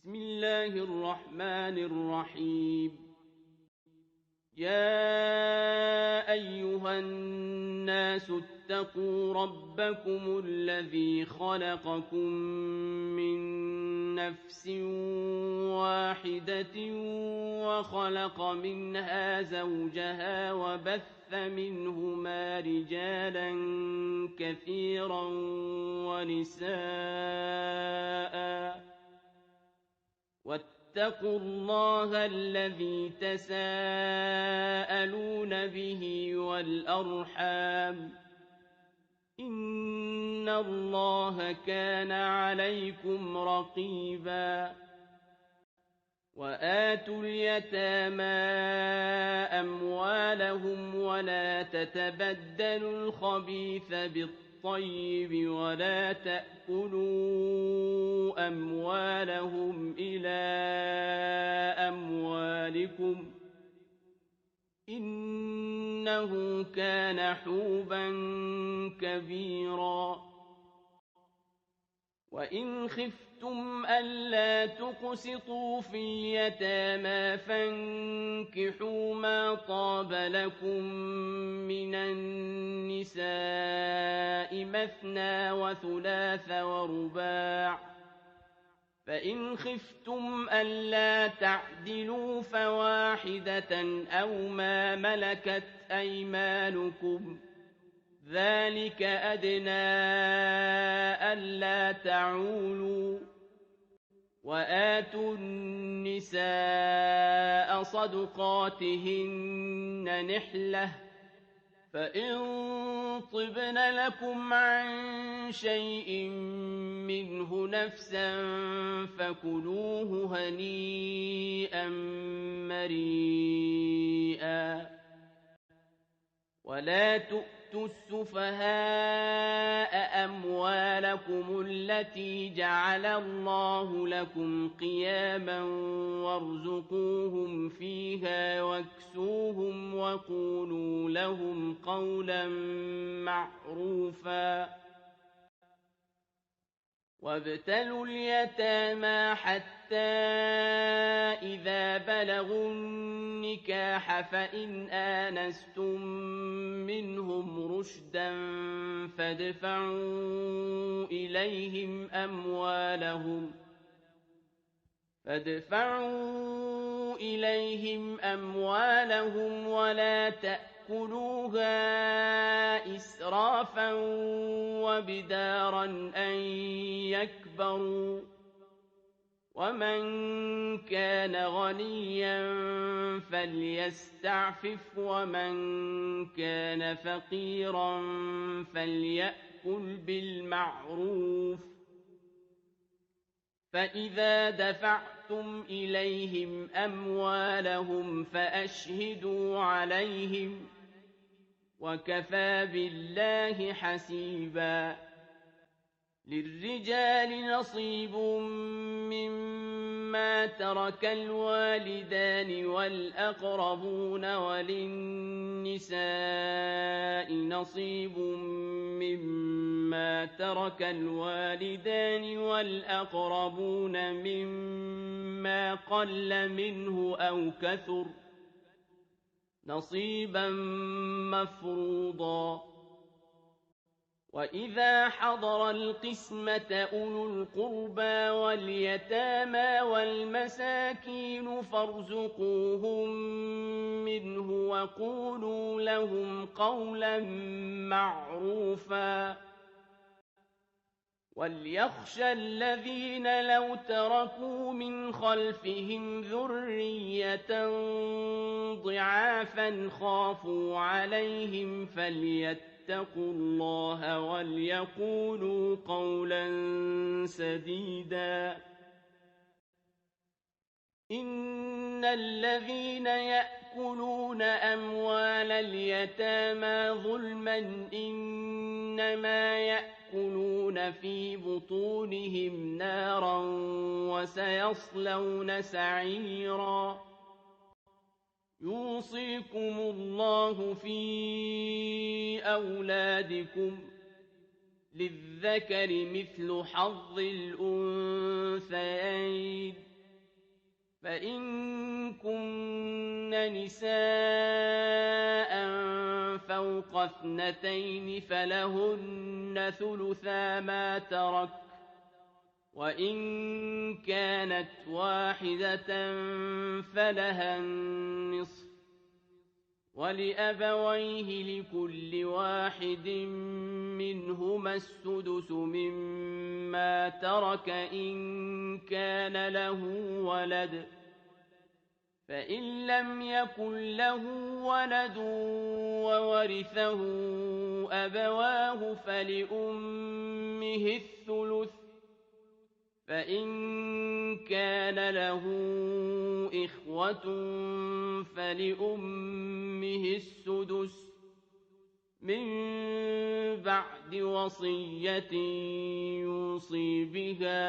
بسم الله الرحمن الرحيم. يا أيها الناس اتقوا ربكم الذي خلقكم من نفس واحدة وخلق منها زوجها وبث منهما رجالا كثيرا ونساء واتقوا الله الذي تساءلون به والأرحام إن الله كان عليكم رقيبا. وآتوا اليتامى أموالهم ولا تتبدلوا الخبيث بالطيب ولا تأكلوا أموالهم إلى أموالكم إنه كان حوبا كبيرا. وإن خفتم ألا تقسطوا في اليتامى فانكحوا ما طاب لكم من النساء مثنى وثلاث ورباع، فإن خفتم ألا تعدلوا فواحدة أو ما ملكت أيمانكم ذلك أدنى ألا تعولوا. وآتوا النساء صدقاتهن نحلة، فإن طبن لكم عن شيء منه نفسا فكلوه هنيئا مريئا. ولا تؤتوا السفهاء أموالكم التي جعل الله لكم قياما وارزقوهم فيها واكسوهم وقولوا لهم قولا معروفا. وابتلوا اليتامى حتى إذا بلغوا النكاح فإن آنستم منهم رشدا فادفعوا إليهم أموالهم ولا تأكلوها إسرافا وبدارا أن يكبروا. ومن كان غنيا فليستعفف ومن كان فقيرا فليأكل بالمعروف. فإذا دفعتم إليهم أموالهم فأشهدوا عليهم وكفى بالله حسيبا. للرجال نصيب مما ترك الوالدان والأقربون وللنساء نصيب مما ترك الوالدان والأقربون مما قل منه أو كثر نصيبا مفروضا. وإذا حضر القسمة أولو القربى واليتامى والمساكين فارزقوهم منه وقولوا لهم قولا معروفا. وليخشى الذين لو تركوا من خلفهم ذرية ضعافا خافوا عليهم فليتقوا الله وليقولوا قولا سديدا. إن الذين يأكلون أموال اليتامى ظلما إنما يأكلون في بطونهم نارا وسيصلون سعيرا. يوصيكم الله في أولادكم للذكر مثل حظ الأنثيين فإن كن نساء فوق 2 فلهن ثلثا ما ترك، وإن كانت واحدة فلها النصف، ولأبويه لكل واحد منهما السدس مما ترك إن كان له ولد، فإن لم يكن له ولد وورثه أبواه فلأمه الثلث، فإن كان له إخوة فلأمه السدس من بعد وصية يوصي بها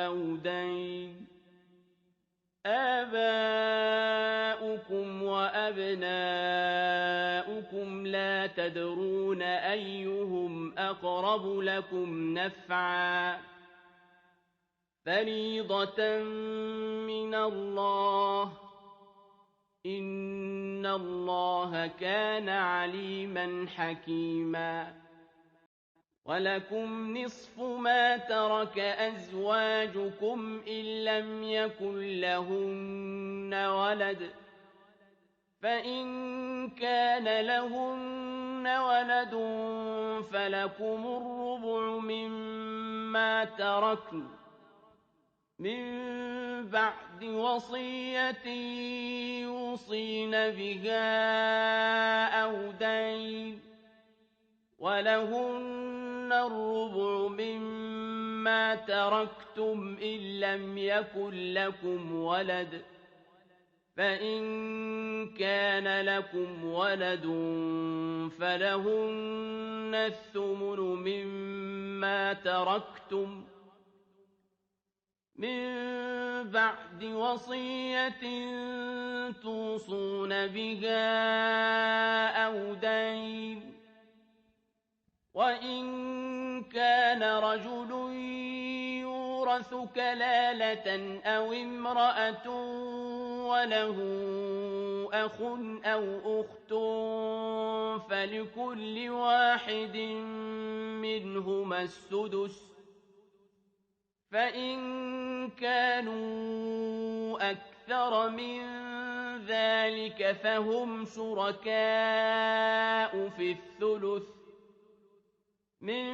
أو دين. آباؤكم وأبناؤكم لا تدرون أيهم أقرب لكم نفعا، فريضة من الله، إن الله كان عليما حكيما. ولكم نصف ما ترك أزواجكم إن لم يكن لهن ولد، فإن كان لهن ولد فلكم الربع مما تركن من بعد وصية يوصين بها أو دين، ولهن الربع مما تركتم إن لم يكن لكم ولد، فإن كان لكم ولد فلهن الثمن مما تركتم من بعد وصية توصون بها أو دين. وإن كان رجل يورث كلالة أو امرأة وله أخ أو أخت فلكل واحد منهما السدس، فإن كانوا أكثر من ذلك فهم شركاء في الثلث من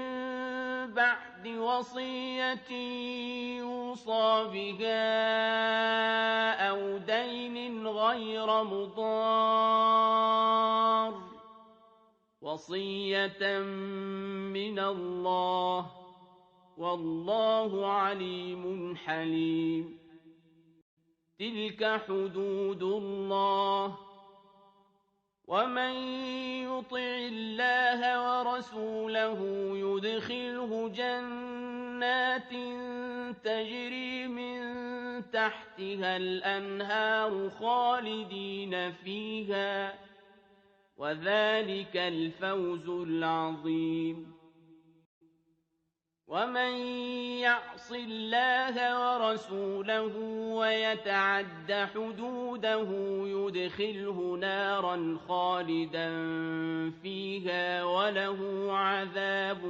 بعد وصية يوصى بها أو دين غير مضار، وصية من الله، والله عليم حليم. تلك حدود الله، ومن يطع الله ورسوله يدخله جنات تجري من تحتها الأنهار خالدين فيها، وذلك الفوز العظيم. ومن يعص الله ورسوله ويتعد حدوده يدخله نارا خالدا فيها وله عذاب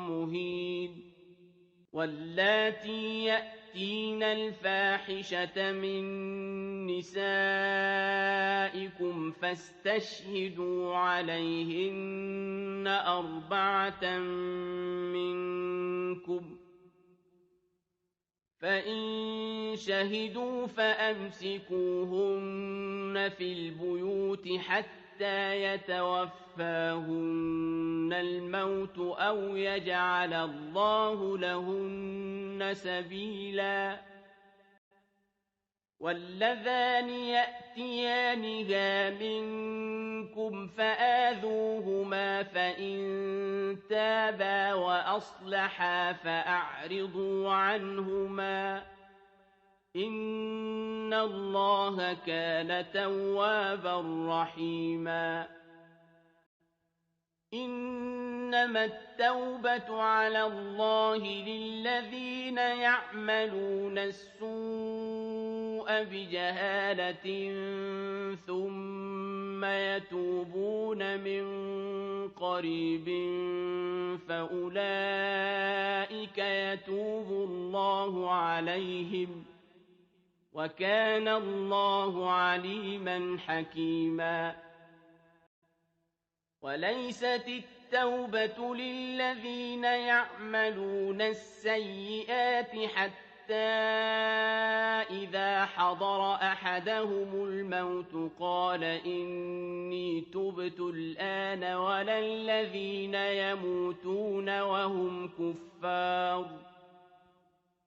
مهين. واللاتي يأتين الفاحشة من نسائكم فاستشهدوا عليهن 4 منكم، فإن شهدوا فأمسكوهن في البيوت حتى يتوفاهن الموت أو يجعل الله لهن سبيلا. واللذان يأتيانها منكم فآذوهما فإن تابا وأصلحا فأعرضوا عنهما، إن الله كان توابا رحيما. إنما التوبة على الله للذين يعملون السوء بجهالة ثم يتوبون من قريب فأولئك يتوب الله عليهم وكان الله عليما حكيما وليست التوبة للذين يعملون السيئات حتى إذا حضر أحدهم الموت قال إني تبت الآن ولا الذين يموتون وهم كفار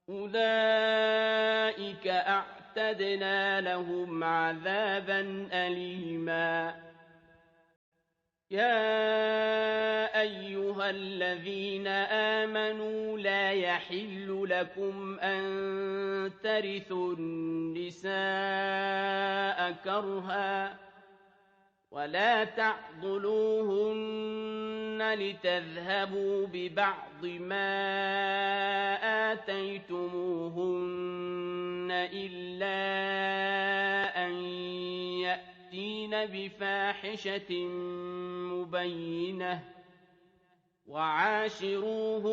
أولئك أعتدنا لهم عذابا أليما يا أيها الذين آمنوا لا يحل لكم أن ترثوا النساء كرها ولا تعضلوهن لتذهبوا ببعض ما آتيتموهن إلا أن يأتين بفاحشة مبينة وعاشروهن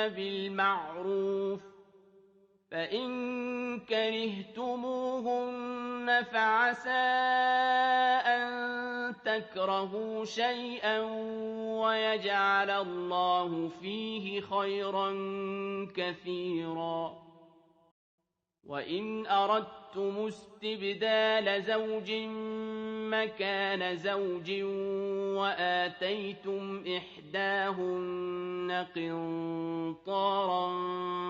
بالمعروف فإن كرهتموهن فعسى أن تكرهوا شيئا ويجعل الله فيه خيرا كثيرا وإن أردتم استبدال زوج مكان زوج وآتيتم إحداهن قنطارا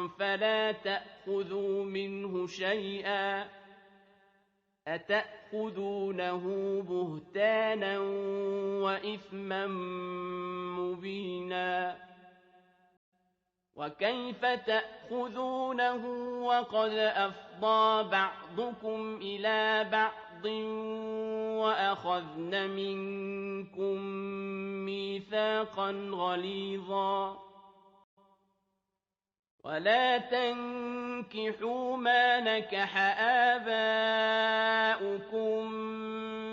فلا تأخذوا منه شيئا أتأخذونه بهتانا وإثما مبينا وكيف تأخذونه وقد أفضى بعضكم إلى بعض وأخذن منكم ميثاقا غليظا ولا تنكحوا ما نكح آباؤكم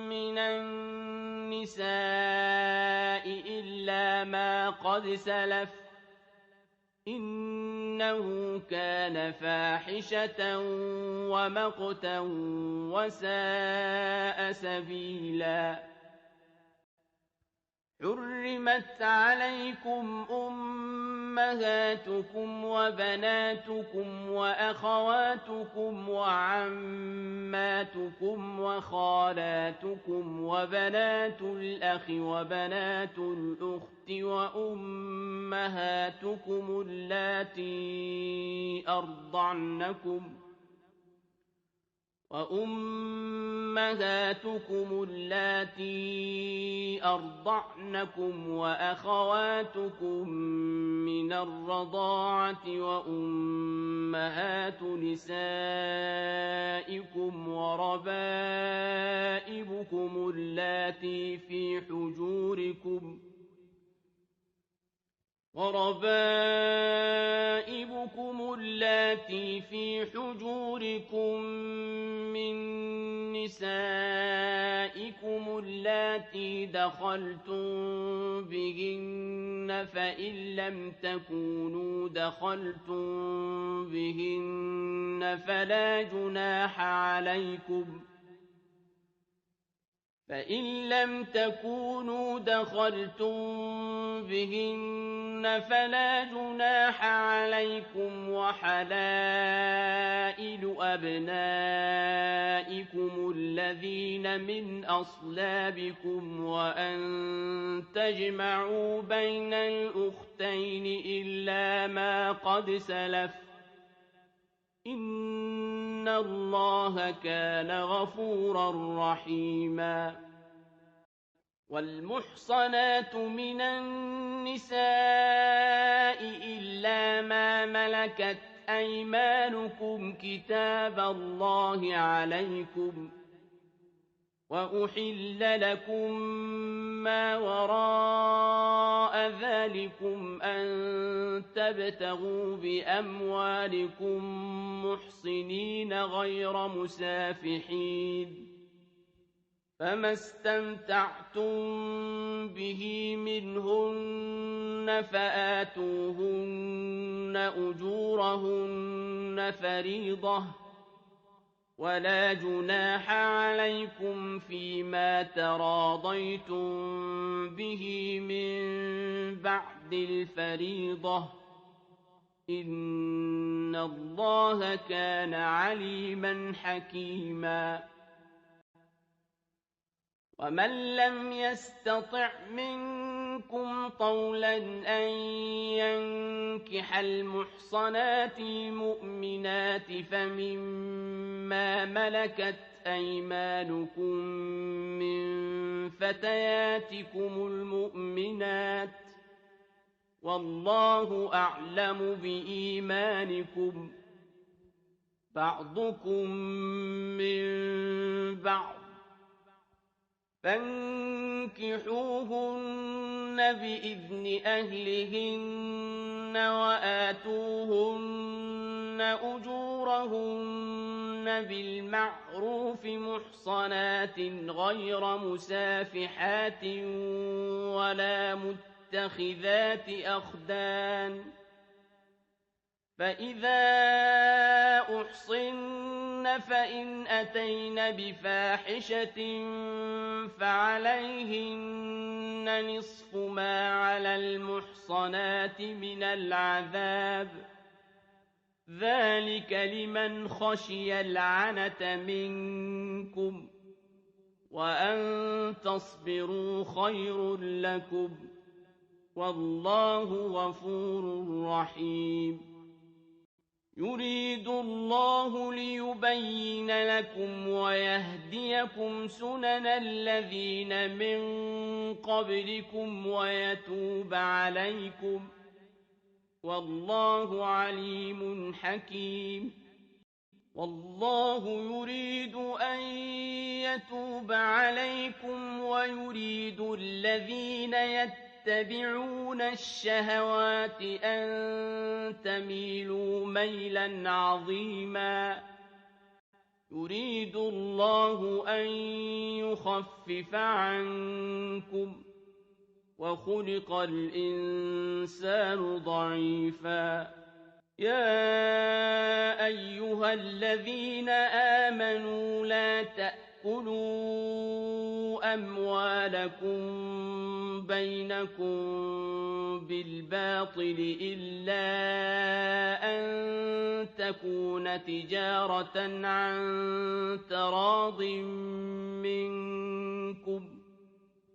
من النساء إلا ما قد سلف إنه كان فاحشة ومقتا وساء سبيلا حرمت عليكم أمهاتكم وبناتكم وأخواتكم وعماتكم وخالاتكم وبنات الأخ وبنات الأخت وأمهاتكم اللاتي أرضعنكم وأخواتكم من الرضاعة وأمهات نسائكم وربائبكم اللاتي في حجوركم من نسائكم اللاتي دخلتم بهن فإن لم تكونوا دخلتم بهن فلا جناح عليكم وحلائل أبنائكم الذين من أصلابكم وأن تجمعوا بين الأختين إلا ما قد سلف إن الله كان غفورا رحيما والمحصنات من النساء إلا ما ملكت أيمانكم كتاب الله عليكم وأحل لكم ما وراء ذلكم أن تبتغوا بأموالكم محصنين غير مسافحين فما استمتعتم به منهن فآتوهن أجورهن فريضة ولا جناح عليكم فيما تراضيتم به من بعد الفريضة إن الله كان عليما حكيما ومن لم يستطع منكم طولا أن ينكح المحصنات المؤمنات فمما ملكت أيمانكم من فتياتكم المؤمنات والله أعلم بإيمانكم بعضكم من بعض فانكحوهن بإذن أهلهن وآتوهن أجورهن بالمعروف محصنات غير مسافحات ولا متخذات أخدان فإذا أحصن فإن أتين بفاحشة فعليهن نصف ما على المحصنات من العذاب ذلك لمن خشي العنة منكم وأن تصبروا خير لكم والله غفور رحيم يريد الله ليبين لكم ويهديكم سنن الذين من قبلكم ويتوب عليكم والله عليم حكيم والله يريد أن يتوب عليكم ويريد الذين يتبعون الشهوات أن تميلوا ميلا عظيما يريد الله أن يخفف عنكم وخلق الإنسان ضعيفا يا أيها الذين آمنوا لا تأكلوا أموالكم بينكم بالباطل إلا أن تكون تجارة عن تراض منكم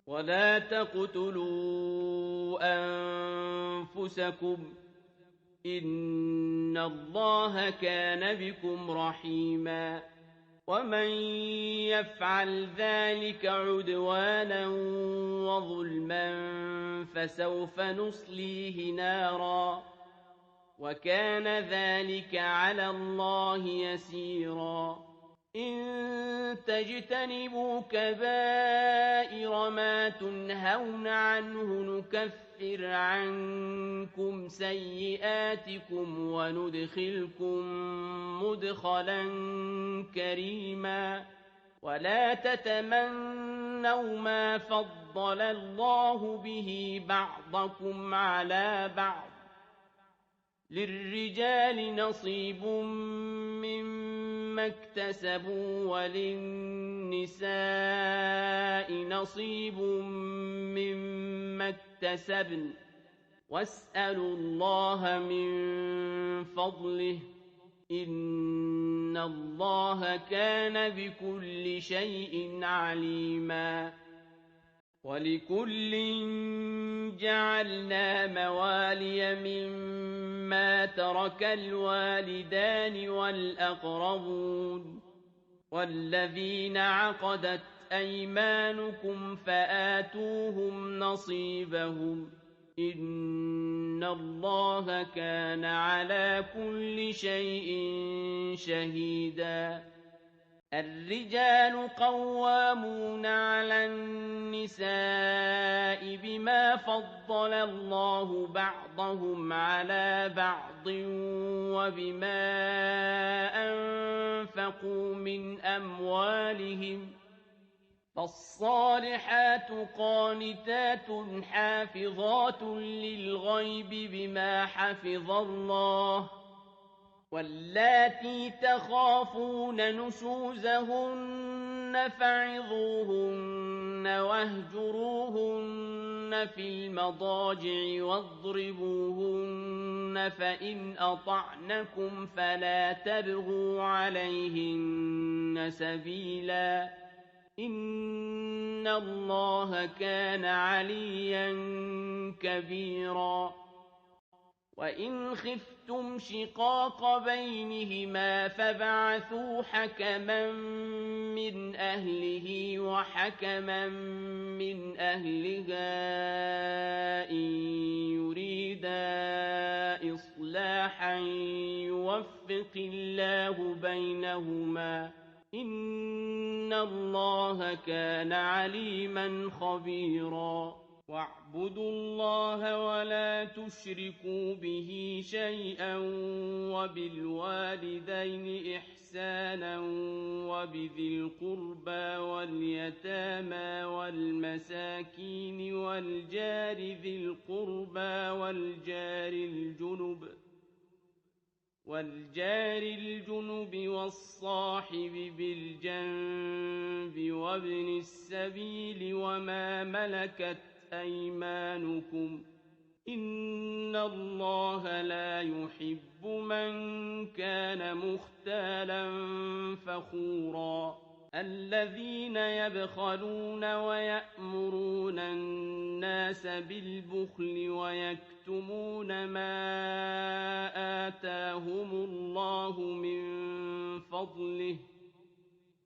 ولا تقتلوا أنفسكم إن الله كان بكم رحيما ومن يفعل ذلك عدوانا وظلما فسوف نصليه نارا وكان ذلك على الله يسيرا إن تجتنبوا كبائر ما تنهون عنه نكفر عنكم سيئاتكم وندخلكم مدخلا كريما ولا تتمنوا ما فضل الله به بعضكم على بعض للرجال نصيب مما اكتسبوا وللنساء نصيب مما اكتسبن واسألوا الله من فضله إن الله كان بكل شيء عليما ولكل جعلنا موالي مما ترك الوالدان والأقربون والذين عقدت أيمانكم فآتوهم نصيبهم إن الله كان على كل شيء شهيدا الرجال قوامون على النساء بما فضل الله بعضهم على بعض وبما أنفقوا من أموالهم فالصالحات قانتات حافظات للغيب بما حفظ الله واللاتي تخافون نشوزهن فعظوهن واهجروهن في المضاجع واضربوهن فإن أطعنكم فلا تبغوا عليهن سبيلا إن الله كان عليا كبيرا وإن خفتم شقاق بينهما فبعثوا حكما من أهله وحكما من أهلها إن يريدا إصلاحا يوفق الله بينهما إن الله كان عليما خبيرا واعبدوا الله ولا تشركوا به شيئا وبالوالدين إحسانا وبذي القربى واليتامى والمساكين والجار ذي القربى والجار الجنب والصاحب بالجنب وابن السبيل وما ملكت أيمانكم إن الله لا يحب من كان مختالا فخورا الذين يبخلون ويأمرون الناس بالبخل ويكتمون ما آتاهم الله من فضله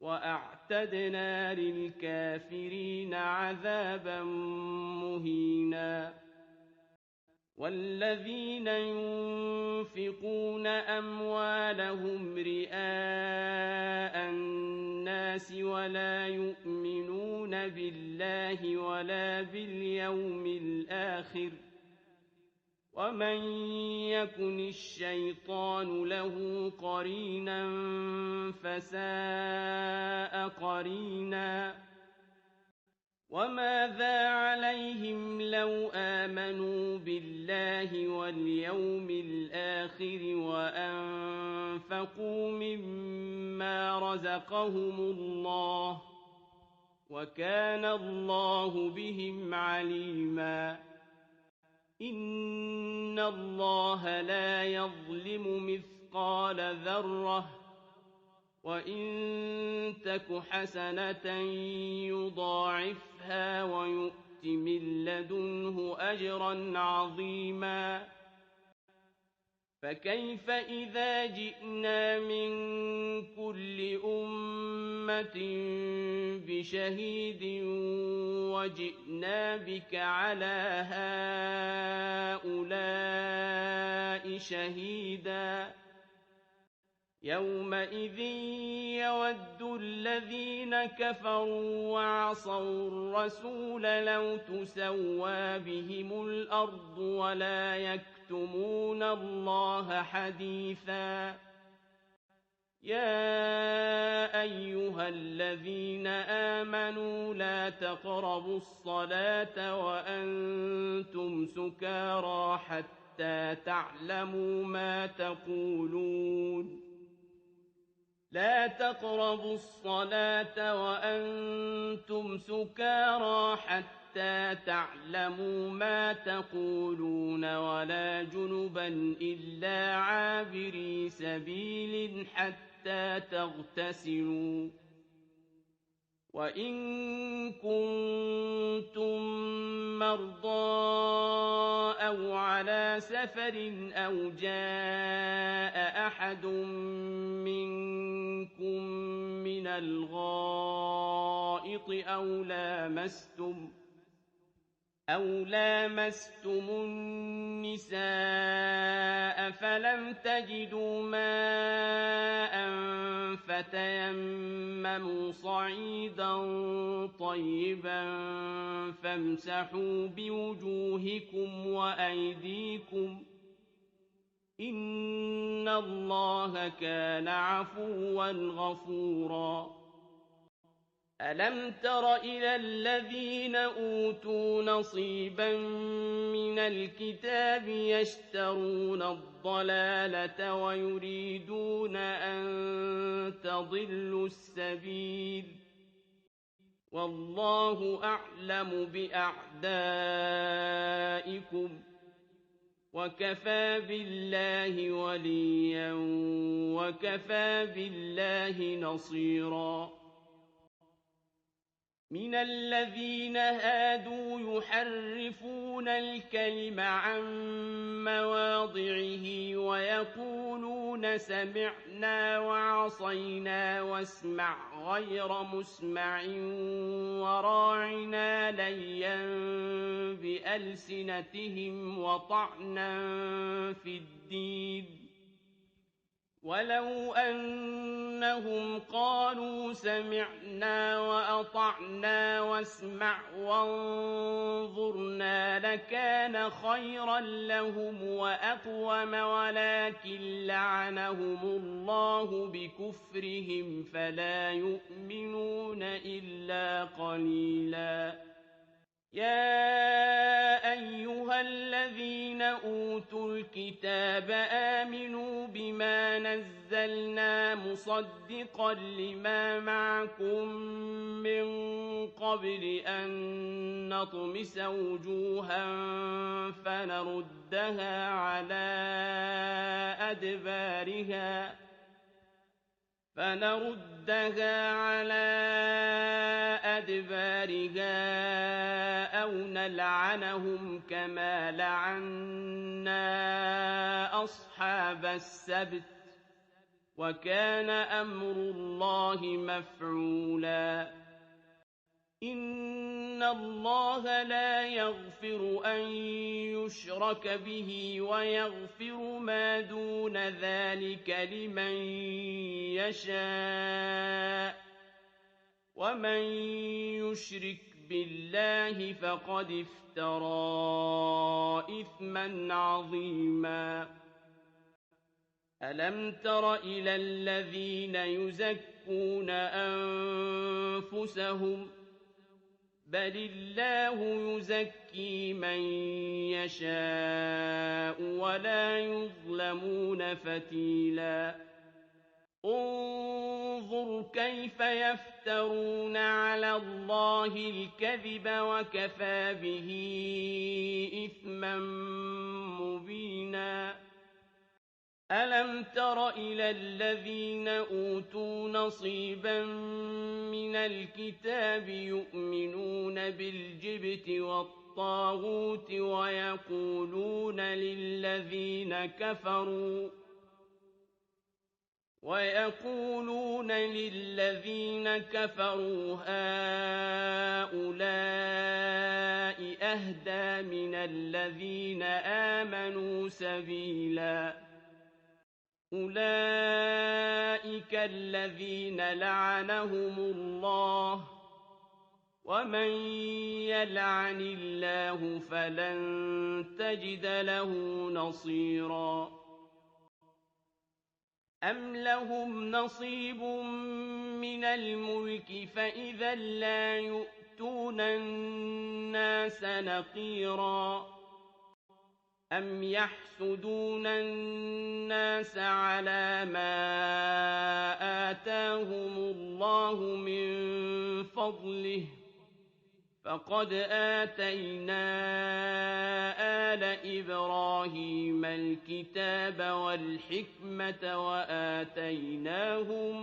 وأعتدنا للكافرين عذابا مهينا والذين ينفقون أموالهم رئاء الناس ولا يؤمنون بالله ولا باليوم الآخر ومن يكن الشيطان له قرينا فساء قرينا وماذا عليهم لو آمنوا بالله واليوم الآخر وأنفقوا مما رزقهم الله وكان الله بهم عليما إن الله لا يظلم مثقال ذرة وإن تك حسنة يضاعفها ويؤت من لدنه أجرا عظيما فكيف إذا جئنا من كل أمة بشهيد وجئنا بك على هؤلاء شهيدا يومئذ يود الذين كفروا وعصوا الرسول لو تسوى بهم الأرض ولا يكتمون الله حديثا يا أيها الذين آمنوا لا تقربوا الصلاة وأنتم سكارى حتى تعلموا ما تقولون لا تقربوا الصلاة وأنتم سكارى حتى تعلموا ما تقولون ولا جنبا إلا عابري سبيل حتى تغتسلوا وإن كنتم مرضى أو على سفر أو جاء أحد منكم من الغائط أو لامستم النساء فلم تجدوا ماء فتيمموا تيمموا صعيدا طيبا فامسحوا بوجوهكم وأيديكم إن الله كان عفوا غفورا ألم تر إلى الذين أوتوا نصيبا من الكتاب يشترون الضلالة ويريدون أن تضلوا السبيل والله أعلم بأعدائكم وكفى بالله وليا وكفى بالله نصيرا من الذين هادوا يحرفون الكلم عن مواضعه ويقولون سمعنا وعصينا واسمع غير مسمع وراعنا ليا بألسنتهم وطعنا في الدين ولو أنهم قالوا سمعنا وأطعنا واسمع وانظرنا لكان خيرا لهم وأقوم ولكن لعنهم الله بكفرهم فلا يؤمنون إلا قليلا يا أيها الذين أوتوا الكتاب آمنوا بما نزلنا مصدقا لما معكم من قبل أن نطمس وجوها فنردها على أدبارها أو نلعنهم كما لعنا أصحاب السبت وكان أمر الله مفعولا إن الله لا يغفر أن يشرك به ويغفر ما دون ذلك لمن يشاء ومن يشرك بالله فقد افترى إثما عظيما ألم تر إلى الذين يزكون أنفسهم بل الله يزكي من يشاء ولا يظلمون فتيلا انظر كيف يفترون على الله الكذب وكفى به إثما مبينا ألم تر إلى الذين أوتوا نصيبا من الكتاب يؤمنون بالجبت والطاغوت ويقولون للذين كفروا هؤلاء أهدى من الذين آمنوا سبيلا أولئك الذين لعنهم الله ومن يلعن الله فلن تجد له نصيرا أم لهم نصيب من الملك فإذا لا يؤتون الناس نقيرا أم يحسدون الناس على ما آتاهم الله من فضله فقد آتينا آل إبراهيم الكتاب والحكمة وآتيناهم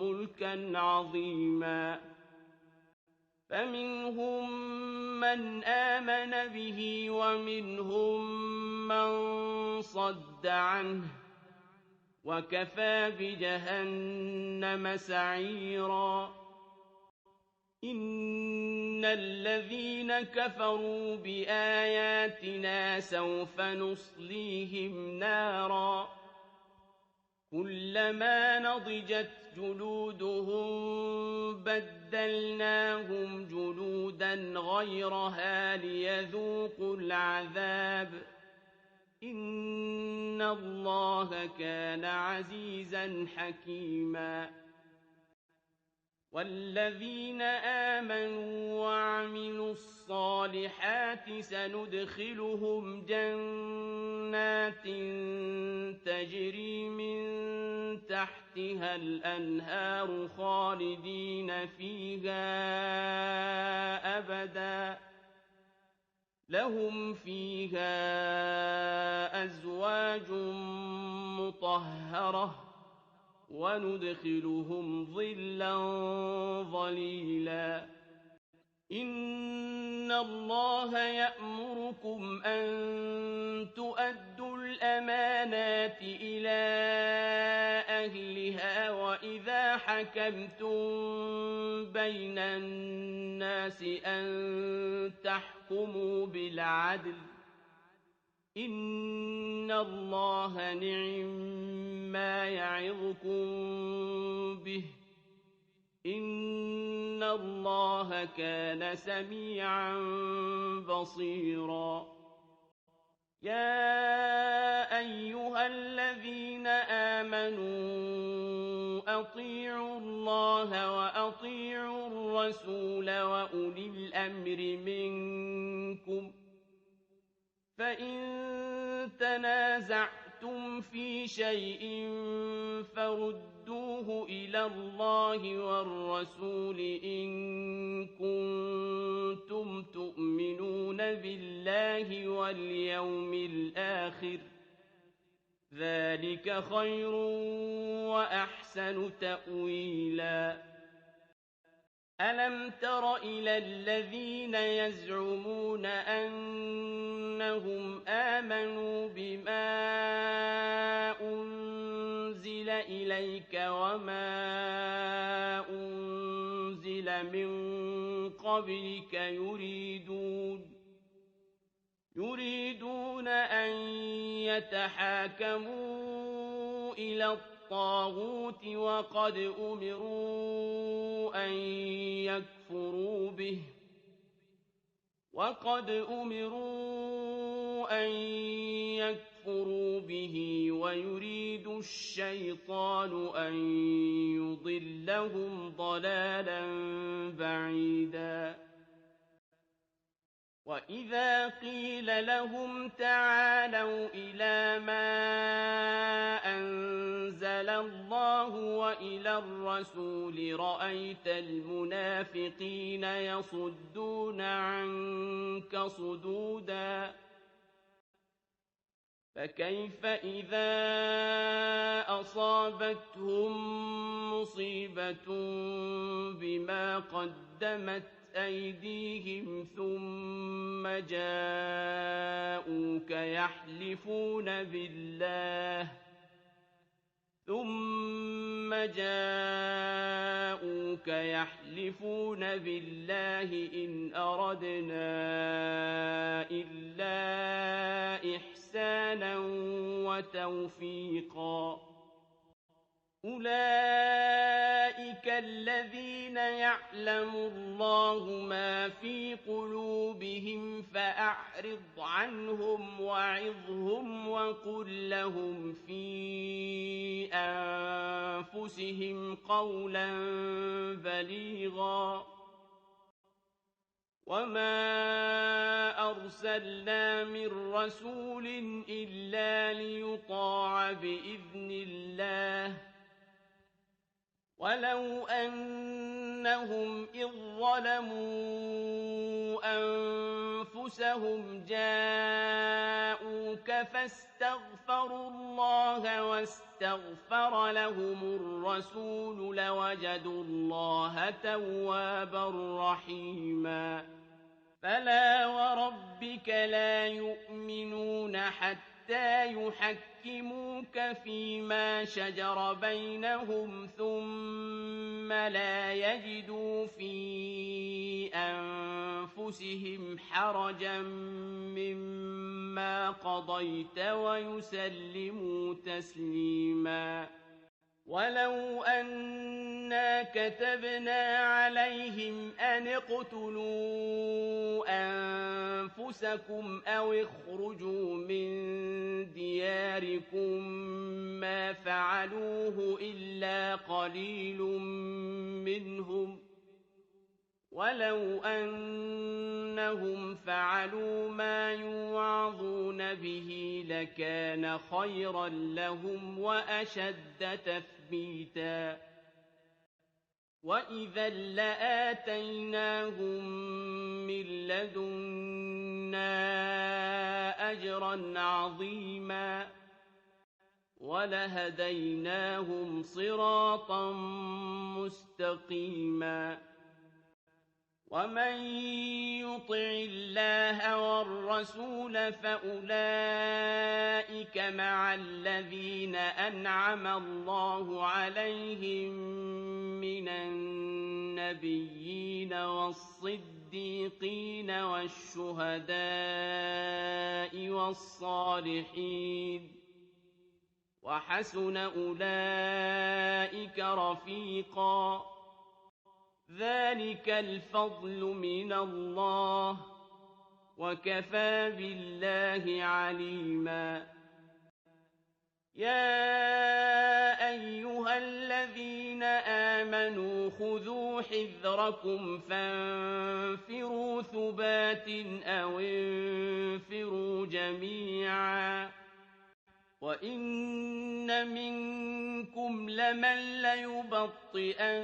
ملكا عظيما فمنهم من آمن به ومنهم من صد عنه وكفى بجهنم سعيرا إن الذين كفروا بآياتنا سوف نصليهم نارا كلما نضجت جلودهم بدلناهم جلودا غيرها ليذوقوا العذاب إن الله كان عزيزا حكيما والذين آمنوا وعملوا الصالحات سندخلهم جنات تجري من تحتها الأنهار خالدين فيها أبدا لهم فيها أزواج مطهرة وندخلهم ظلا ظليلا إن الله يأمركم أن تؤدوا الأمانات إلى أهلها وإذا حكمتم بين الناس أن تحكموا بالعدل إن الله نعم يعظكم به إن الله كان سميعا بصيرا يا أيها الذين آمنوا أطيعوا الله وأطيعوا الرسول وأولي الأمر منكم فإن تنازعتم في شيء فردوه إلى الله والرسول إن كنتم تؤمنون بالله واليوم الآخر ذلك خير وأحسن تأويلا ألم تر إلى الذين يزعمون أنهم آمنوا بما أنزل إليك وما أنزل من قبلك يريدون أن يتحاكموا إلى الطاغوت وقد أمروا أن يكفروا به ويريد الشيطان أن يضلهم ضلالا بعيدا وإذا قيل لهم تعالوا إلى ما أنزل الله وإلى الرسول رأيت المنافقين يصدون عنك صدودا فكيف إذا أصابتهم مصيبة بما قدمت أيديهم ثم جاءوك يحلفون بالله إن أردنا إلا إحسانا وتوفيقا أولئك الذين يعلم الله ما في قلوبهم فأعرض عنهم وعظهم وقل لهم في أنفسهم قولا بليغا وما أرسلنا من رسول إلا ليطاع بإذن الله ولو أنهم إذ ظلموا أنفسهم جاءوك فاستغفروا الله واستغفر لهم الرسول لوجدوا الله توابا رحيما فلا وربك لا يؤمنون حتى يحكموك فيما شجر بينهم ثم لا يجدوا في أنفسهم حرجا مما قضيت ويسلموا تسليما ولو أنا كتبنا عليهم أن اقتلوا أنفسكم أو اخرجوا من دياركم ما فعلوه إلا قليل منهم ولو أنهم فعلوا ما يوعظون به لكان خيرا لهم وأشد تثبيتا وإذا لآتيناهم من لدنا أجرا عظيما ولهديناهم صراطا مستقيما ومن يطع الله والرسول فأولئك مع الذين أنعم الله عليهم من النبيين والصديقين والشهداء والصالحين وحسن أولئك رفيقا ذلك الفضل من الله وكفى بالله عليما يا أيها الذين آمنوا خذوا حذركم فانفروا ثبات أو انفروا جميعا وإن منكم لمن ليبطئن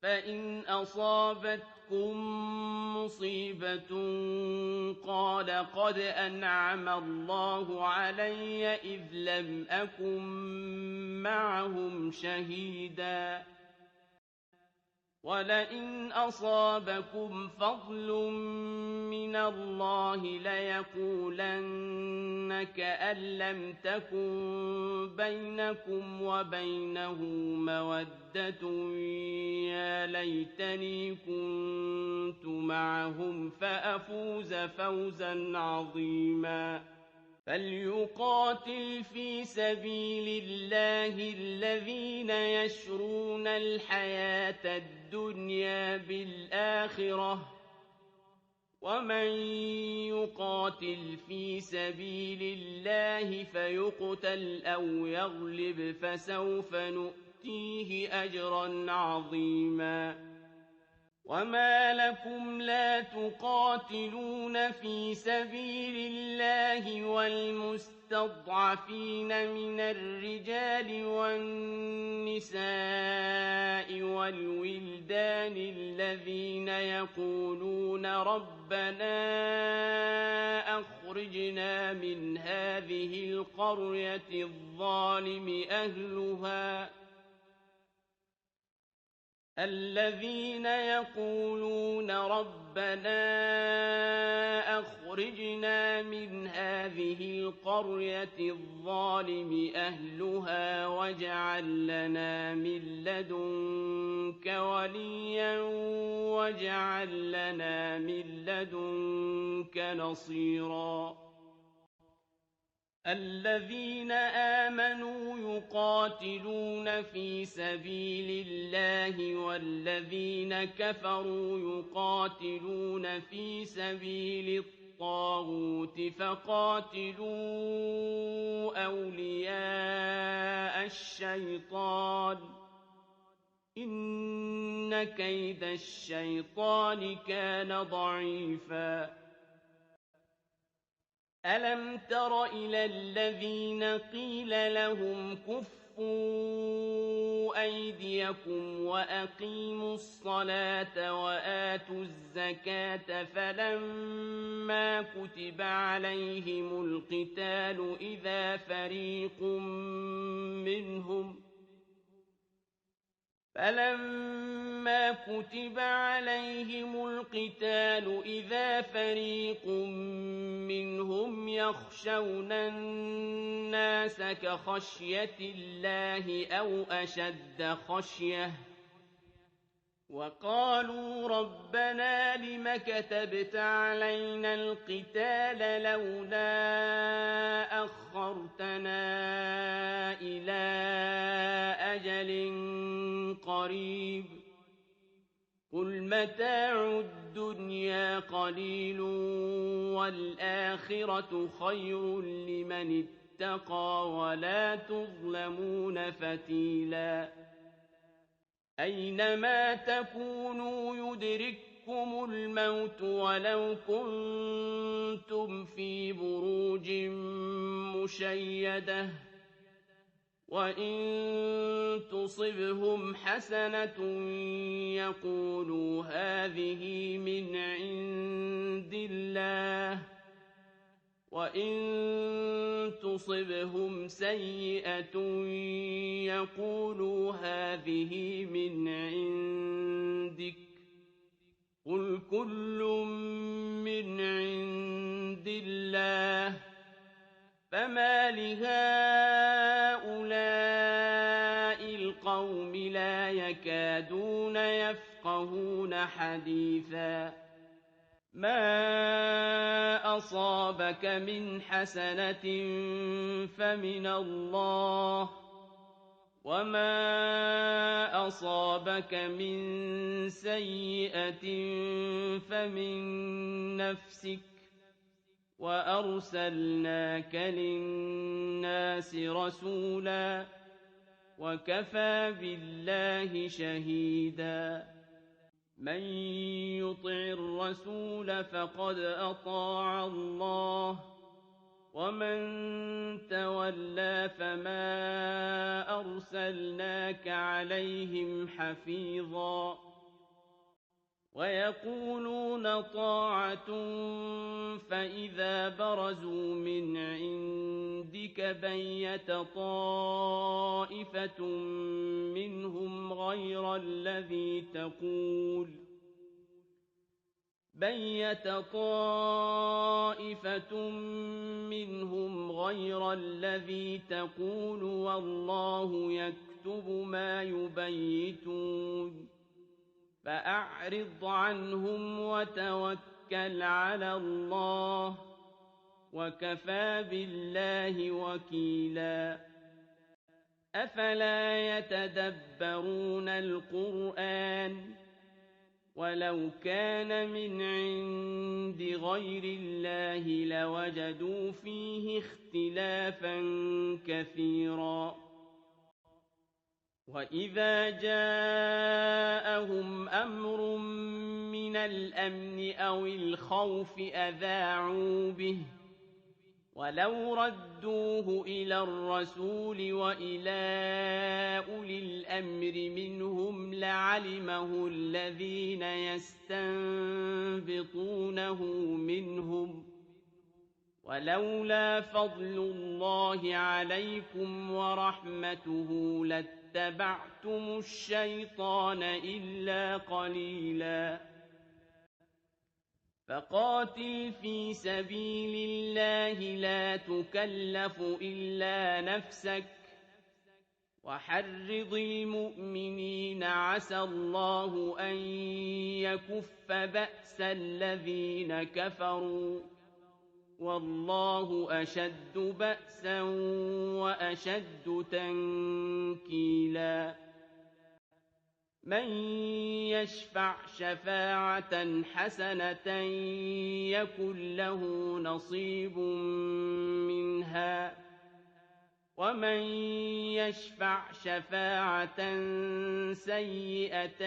فإن أصابتكم مصيبة قال قد أنعم الله علي إذ لم أكن معهم شهيدا ولئن أصابكم فضل من الله ليقولن كأن لم تكن بينكم وبينه مودة يا ليتني كنت معهم فأفوز فوزا عظيما فليقاتل في سبيل الله الذين يشرون الحياة الدنيا بالآخرة ومن يقاتل في سبيل الله فيقتل أو يغلب فسوف نؤتيه أجرا عظيما وما لكم لا تقاتلون في سبيل الله والمستضعفين من الرجال والنساء والولدان الذين يقولون ربنا أخرجنا من هذه القرية الظالم أهلها الذين يقولون ربنا أخرجنا من هذه القرية الظالم أهلها واجعل لنا من لدنك وليا واجعل لنا من لدنك نصيرا الذين آمنوا يقاتلون في سبيل الله والذين كفروا يقاتلون في سبيل الطاغوت فقاتلوا أولياء الشيطان إن كيد الشيطان كان ضعيفا ألم تر إلى الذين قيل لهم كفوا أيديكم وأقيموا الصلاة وآتوا الزكاة فلما كتب عليهم القتال إذا فريق منهم يخشون الناس كخشية الله أو أشد خشية وقالوا ربنا لم كتبت علينا القتال لولا أخرتنا إلى أجل قريب قل متاع الدنيا قليل والآخرة خير لمن اتقى ولا تظلمون فتيلا أينما تكونوا يدرككم الموت ولو كنتم في بروج مشيدة وإن تصبهم حسنة يقولوا هذه من عند الله وإن تصبهم سيئة يقولوا هذه من عندك قل كل من عند الله فما لهؤلاء القوم لا يكادون يفقهون حديثا ما أصابك من حسنة فمن الله وما أصابك من سيئة فمن نفسك وأرسلناك للناس رسولا وكفى بالله شهيدا من يطع الرسول فقد أطاع الله ومن تولى فما أرسلناك عليهم حفيظا ويقولون طاعة فإذا برزوا من عندك بيت طائفة منهم غير الذي تقول والله يكتب ما يبيتون فأعرض عنهم وتوكل على الله وكفى بالله وكيلا أفلا يتدبرون القرآن ولو كان من عند غير الله لوجدوا فيه اختلافا كثيرا وإذا جاءهم أمر من الأمن أو الخوف أذاعوا به ولو ردوه إلى الرسول وإلى أولي الأمر منهم لعلمه الذين يستنبطونه منهم ولولا فضل الله عليكم ورحمته لاتبعتم الشيطان إلا قليلا فقاتل في سبيل الله لا تكلف إلا نفسك وحرض المؤمنين عسى الله أن يكف بأس الذين كفروا والله أشد بأسا وأشد تنكيلا من يشفع شفاعة حسنة يكن له نصيب منها ومن يشفع شفاعة سيئة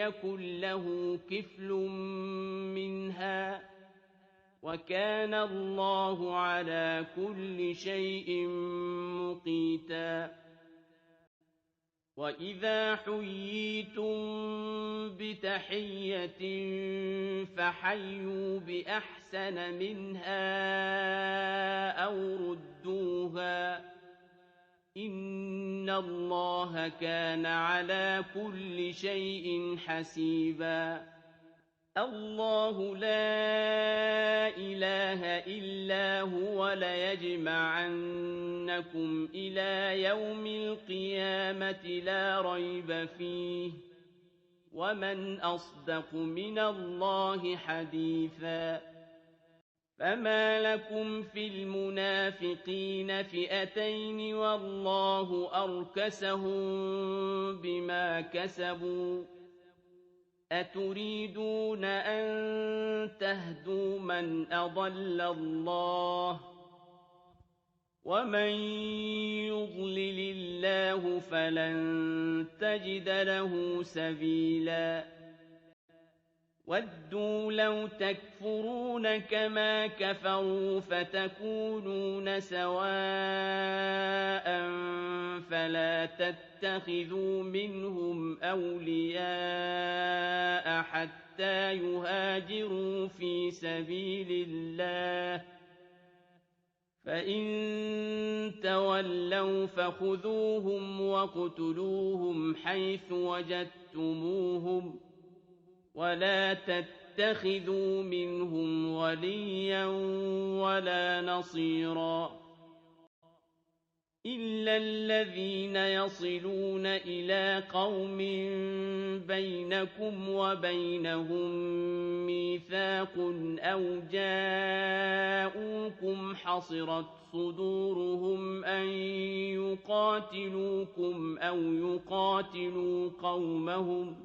يكن له كفل منها وكان الله على كل شيء مقيتا وإذا حييتم بتحية فحيوا بأحسن منها أو ردوها إن الله كان على كل شيء حسيبا الله لا إله إلا هو ليجمعنكم إلى يوم القيامة لا ريب فيه ومن أصدق من الله حديثا فما لكم في المنافقين فئتين والله أركسهم بما كسبوا أتريدون أن تهدوا من أضل الله ومن يضلل الله فلن تجد له سبيلا ودوا لو تكفرون كما كفروا فتكونون سواء فلا تتخذوا منهم أولياء حتى يهاجروا في سبيل الله فإن تولوا فخذوهم واقتلوهم حيث وجدتموهم ولا تتخذوا منهم وليا ولا نصيرا إلا الذين يصلون إلى قوم بينكم وبينهم ميثاق أو جاءوكم حصرت صدورهم أن يقاتلوكم أو يقاتلوا قومهم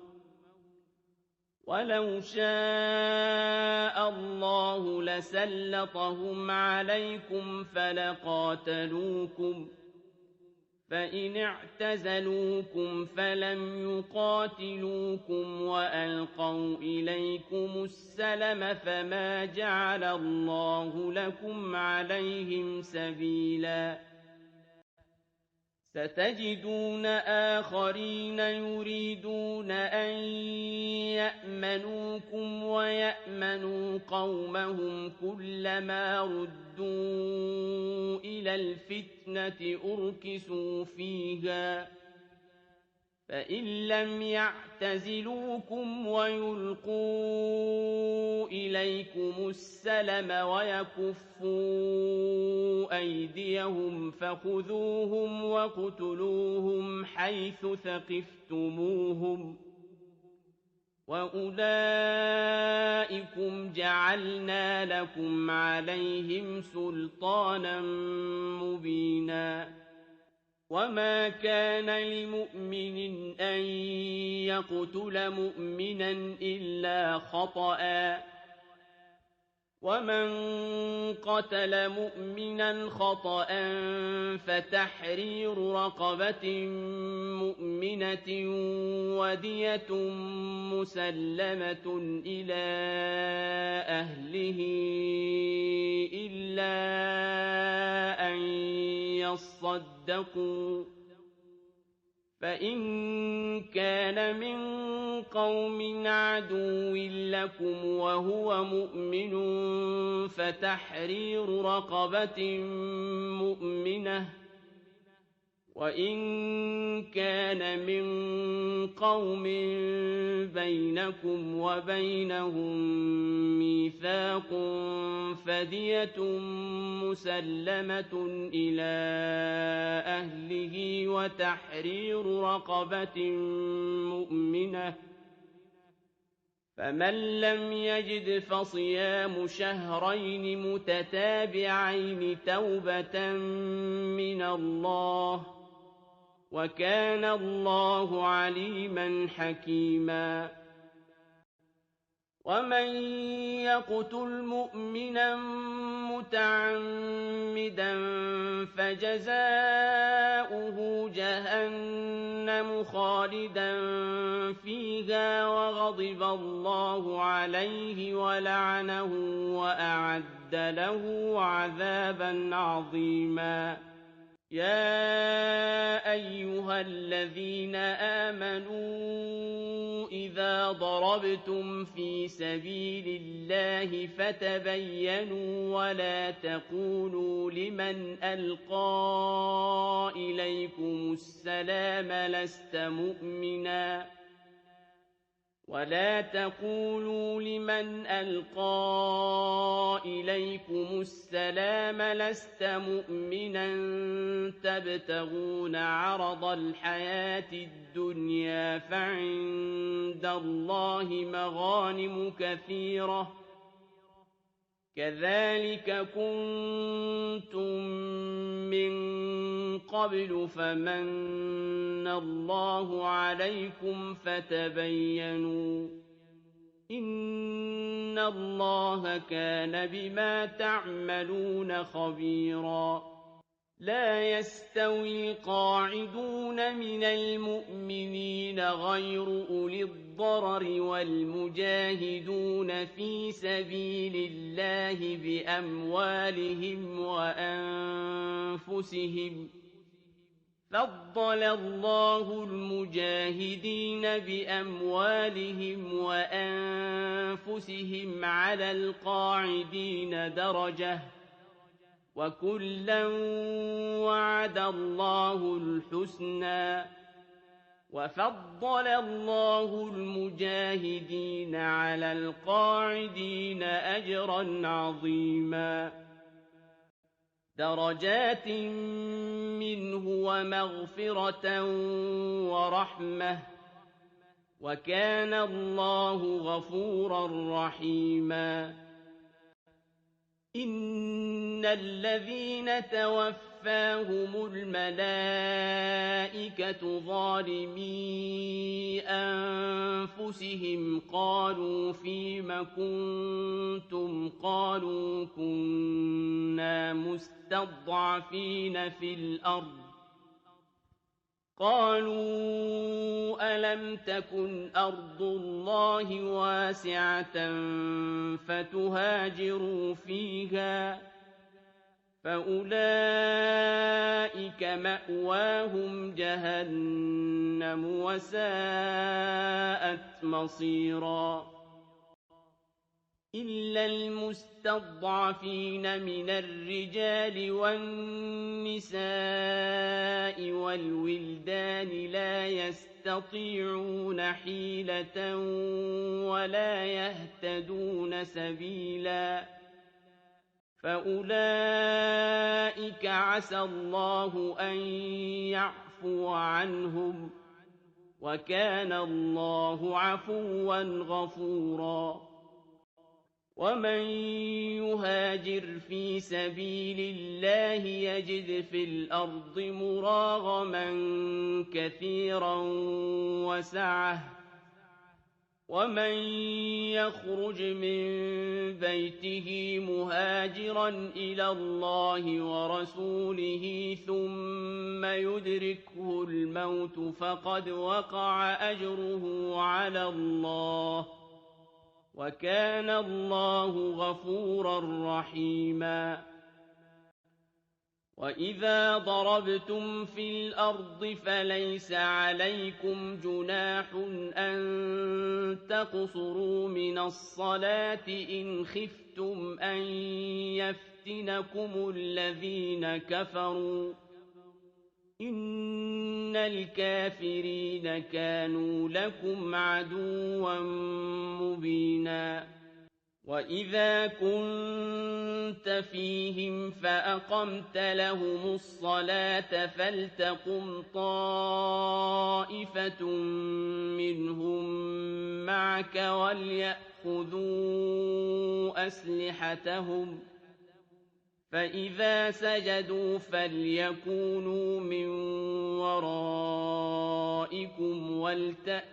ولو شاء الله لسلطهم عليكم فلقاتلوكم فإن اعتزلوكم فلم يقاتلوكم وألقوا إليكم السلم فما جعل الله لكم عليهم سبيلا ستجدون آخرين يريدون أن يأمنوكم ويأمنوا قومهم كلما ردوا إلى الفتنة أركسوا فيها فإن لم يعتزلوكم ويلقوا إليكم السلم ويكفوا أيديهم فخذوهم واقتلوهم حيث ثقفتموهم وأولئكم جعلنا لكم عليهم سلطانا مبينا وما كان لمؤمن أن يقتل مؤمنا إلا خطأ ومن قتل مؤمنا خطأ فتحرير رقبة مؤمنة ودية مسلمة إلى أهله إلا أن يصدقوا فإن كان من قوم عدو لكم وهو مؤمن فتحرير رقبة مؤمنة وإن كان من قوم بينكم وبينهم ميثاق فدية مسلمة إلى أهله وتحرير رقبة مؤمنة فمن لم يجد فصيام شهرين متتابعين توبة من الله وكان الله عليما حكيما ومن يقتل مؤمنا متعمدا فجزاؤه جهنم خالدا فيها وغضب الله عليه ولعنه وأعد له عذابا عظيما يا أيها الذين آمنوا إذا ضربتم في سبيل الله فتبينوا ولا تقولوا لمن ألقى إليكم السلام لست مؤمنا ولا تقولوا لمن ألقى إليكم السلام لست مؤمنا تبتغون عرض الحياة الدنيا فعند الله مغانم كثيرة كذلك كنتم من قبل فمن الله عليكم فتبينوا إن الله كان بما تعملون خبيرا لا يستوي القاعدون من المؤمنين غير أولي الضرر والمجاهدون في سبيل الله بأموالهم وأنفسهم فضل الله المجاهدين بأموالهم وأنفسهم على القاعدين درجة وكلا وعد الله الحسنى وفضل الله المجاهدين على القاعدين أجرا عظيما درجات منه ومغفرة ورحمة وكان الله غفورا رحيما إن الذين توفاهم الملائكة ظالمي أنفسهم قالوا فيم كنتم قالوا كنا مستضعفين في الأرض قالوا ألم تكن أرض الله واسعة فتهاجروا فيها فأولئك مأواهم جهنم وساءت مصيرا إلا المستضعفين من الرجال والنساء والولدان لا يستطيعون حيلة ولا يهتدون سبيلا فأولئك عسى الله أن يعفو عنهم وكان الله عفوا غفورا ومن يهاجر في سبيل الله يجد في الأرض مراغما كثيرا وسعة ومن يخرج من بيته مهاجرا إلى الله ورسوله ثم يدركه الموت فقد وقع أجره على الله وكان الله غفورا رحيما وإذا ضربتم في الأرض فليس عليكم جناح أن تقصروا من الصلاة إن خفتم أن يفتنكم الذين كفروا إن الكافرين كانوا لكم عدوا مبينا وإذا كنت فيهم فأقمت لهم الصلاة فلتقم طائفة منهم معك وليأخذوا أسلحتهم فإذا سجدوا فليكونوا من ورائكم ولتأت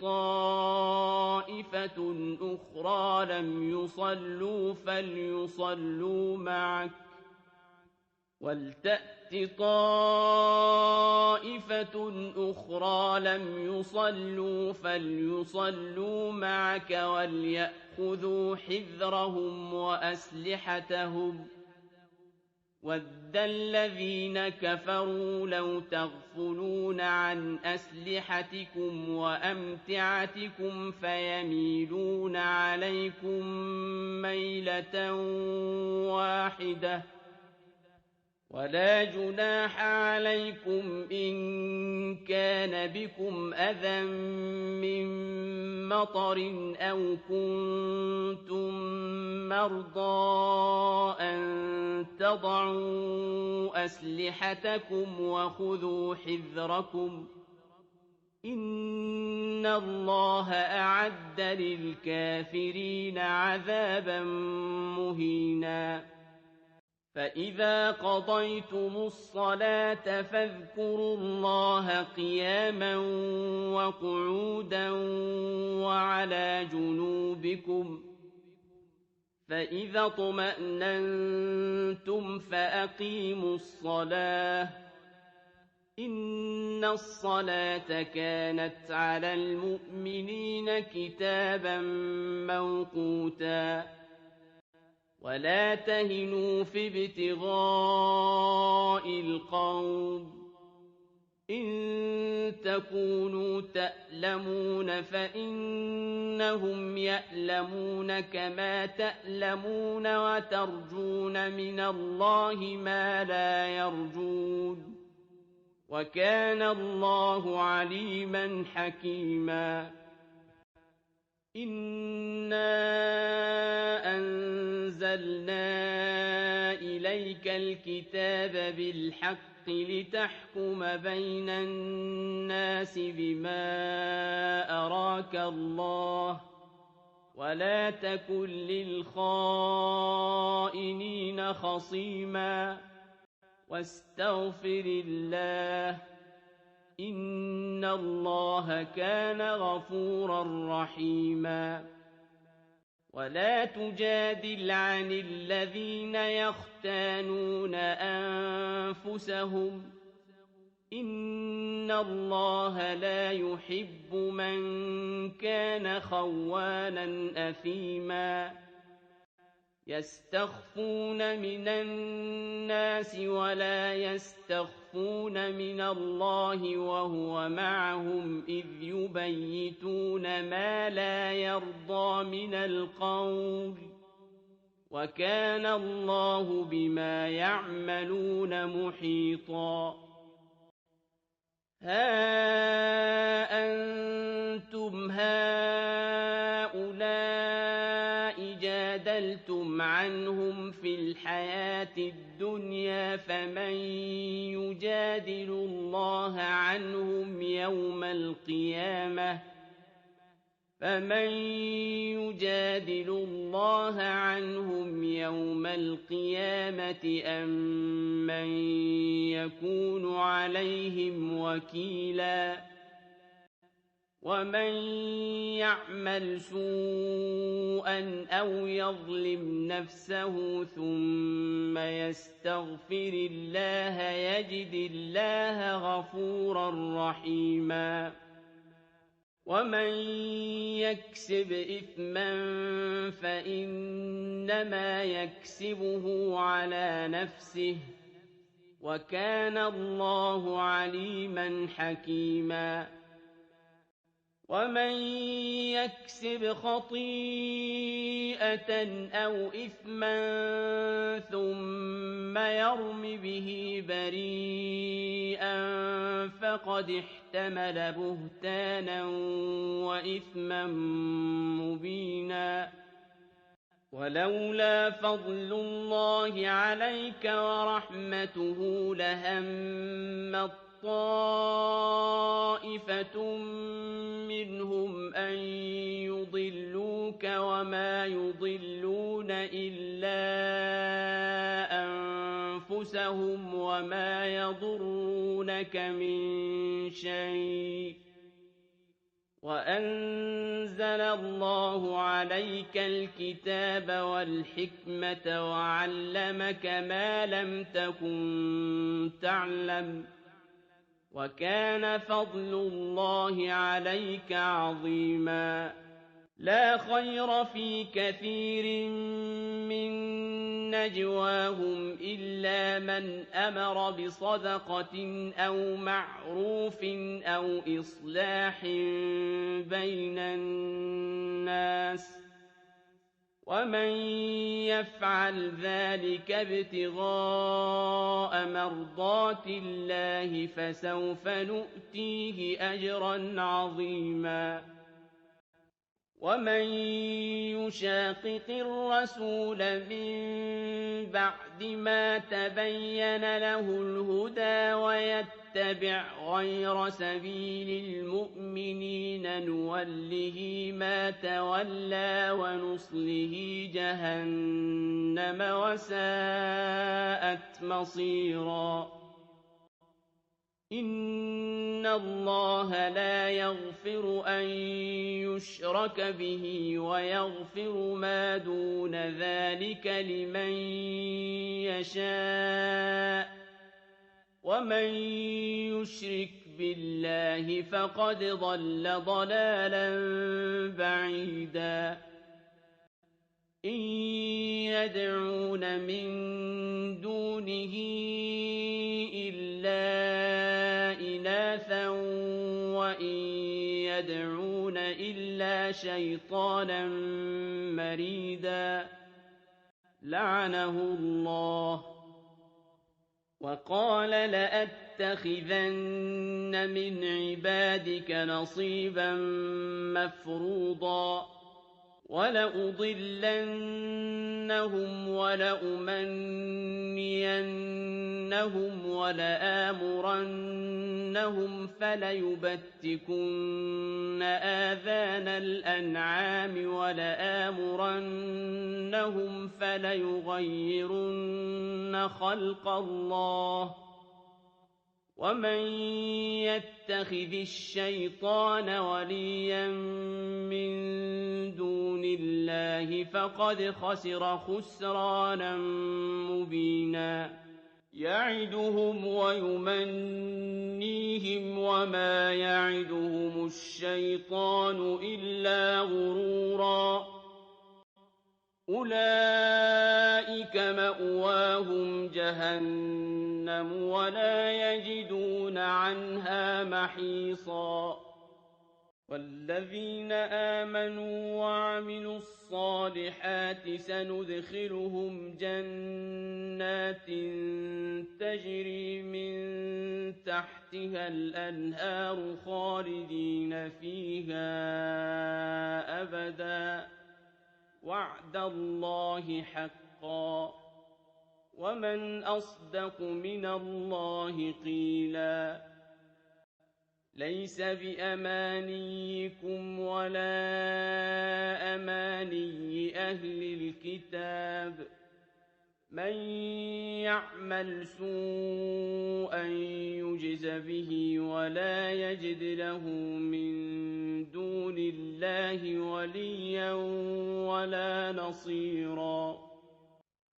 طائفة أخرى لم يصلوا فليصلوا معك ولتأت طائفة أخرى لم يصلوا فليصلوا معك وليأخذوا حذرهم وأسلحتهم وَدَّ الَّذِينَ كَفَرُوا لَوْ تَغْفُلُونَ عَنْ أَسْلِحَتِكُمْ وَأَمْتِعَتِكُمْ فَيَمِيلُونَ عَلَيْكُم مَّيْلَةً وَاحِدَةً وَلَا جُنَاحَ عَلَيْكُمْ إِن كَانَ كان بكم أذى من مطر أو كنتم مرضى أن تضعوا أسلحتكم وخذوا حذركم إن الله أعد للكافرين عذابا مهينا فإذا قضيتم الصلاة فاذكروا الله قياما وقعودا وعلى جنوبكم فإذا اطمأننتم فأقيموا الصلاة إن الصلاة كانت على المؤمنين كتابا موقوتا ولا تهنوا في ابتغاء القوم إن تكونوا تألمون فإنهم يألمون كما تألمون وترجون من الله ما لا يرجون وكان الله عليما حكيما إنا أنزلنا إليك الكتاب بالحق لتحكم بين الناس بما أراك الله ولا تكن للخائنين خصيما واستغفر الله إن الله كان غفورا رحيما ولا تجادل عن الذين يختانون أنفسهم إن الله لا يحب من كان خوانا أثيما يستخفون من الناس ولا يستخفون من الله وهو معهم إذ يبيتون ما لا يرضى من القول وكان الله بما يعملون محيطا ها أنتم هؤلاء جادلتم عنهم في الحياة الدنيا فمن يجادل الله عنهم يوم القيامة أم من يكون عليهم وكيلا ومن يعمل سوءا أو يظلم نفسه ثم يستغفر الله يجد الله غفورا رحيما ومن يكسب إثما فإنما يكسبه على نفسه وكان الله عليما حكيما ومن يكسب خطيئة أو إثما ثم يرم به بريئا فقد احتمل بهتانا وإثما مبينا ولولا فضل الله عليك ورحمته لهم طائفة منهم أن يضلوك وما يضلون إلا أنفسهم وما يضرونك من شيء وأنزل الله عليك الكتاب والحكمة وعلمك ما لم تكن تعلم وكان فضل الله عليك عظيما لا خير في كثير من نجواهم إلا من أمر بصدقة أو معروف أو إصلاح بين الناس ومن يفعل ذلك ابتغاء مرضات الله فسوف نؤتيه أجرا عظيما ومن يشاقق الرسول من بعد ما تبين له الهدى ويتبع غير سبيل المؤمنين نوله ما تولى ونصله جهنم وساءت مصيرا إن الله لا يغفر أن يشرك به ويغفر ما دون ذلك لمن يشاء ومن يشرك بالله فقد ضل ضلالا بعيدا إن يدعون من دونه إلا إناثا وإن يدعون إلا شيطانا مريدا لعنه الله وقال لأتخذن من عبادك نصيبا مفروضا ولأضلنهم ولأمنينهم ولآمرنهم فليبتكن آذان الأنعام ولآمرنهم فليغيرن خلق الله ومن يتخذ الشيطان وليا من دون الله فقد خسر خسرانا مبينا يعدهم ويمنيهم وما يعدهم الشيطان إلا غرورا أولئك مأواهم جهنم ولا يجدون عنها محيصا والذين آمنوا وعملوا الصالحات سندخلهم جنات تجري من تحتها الأنهار خالدين فيها أبدا وعد الله حقا ومن أصدق من الله قيلا ليس بأمانيكم ولا أماني أهل الكتاب من يعمل سوءا يجز به ولا يجد له من دون الله وليا ولا نصيرا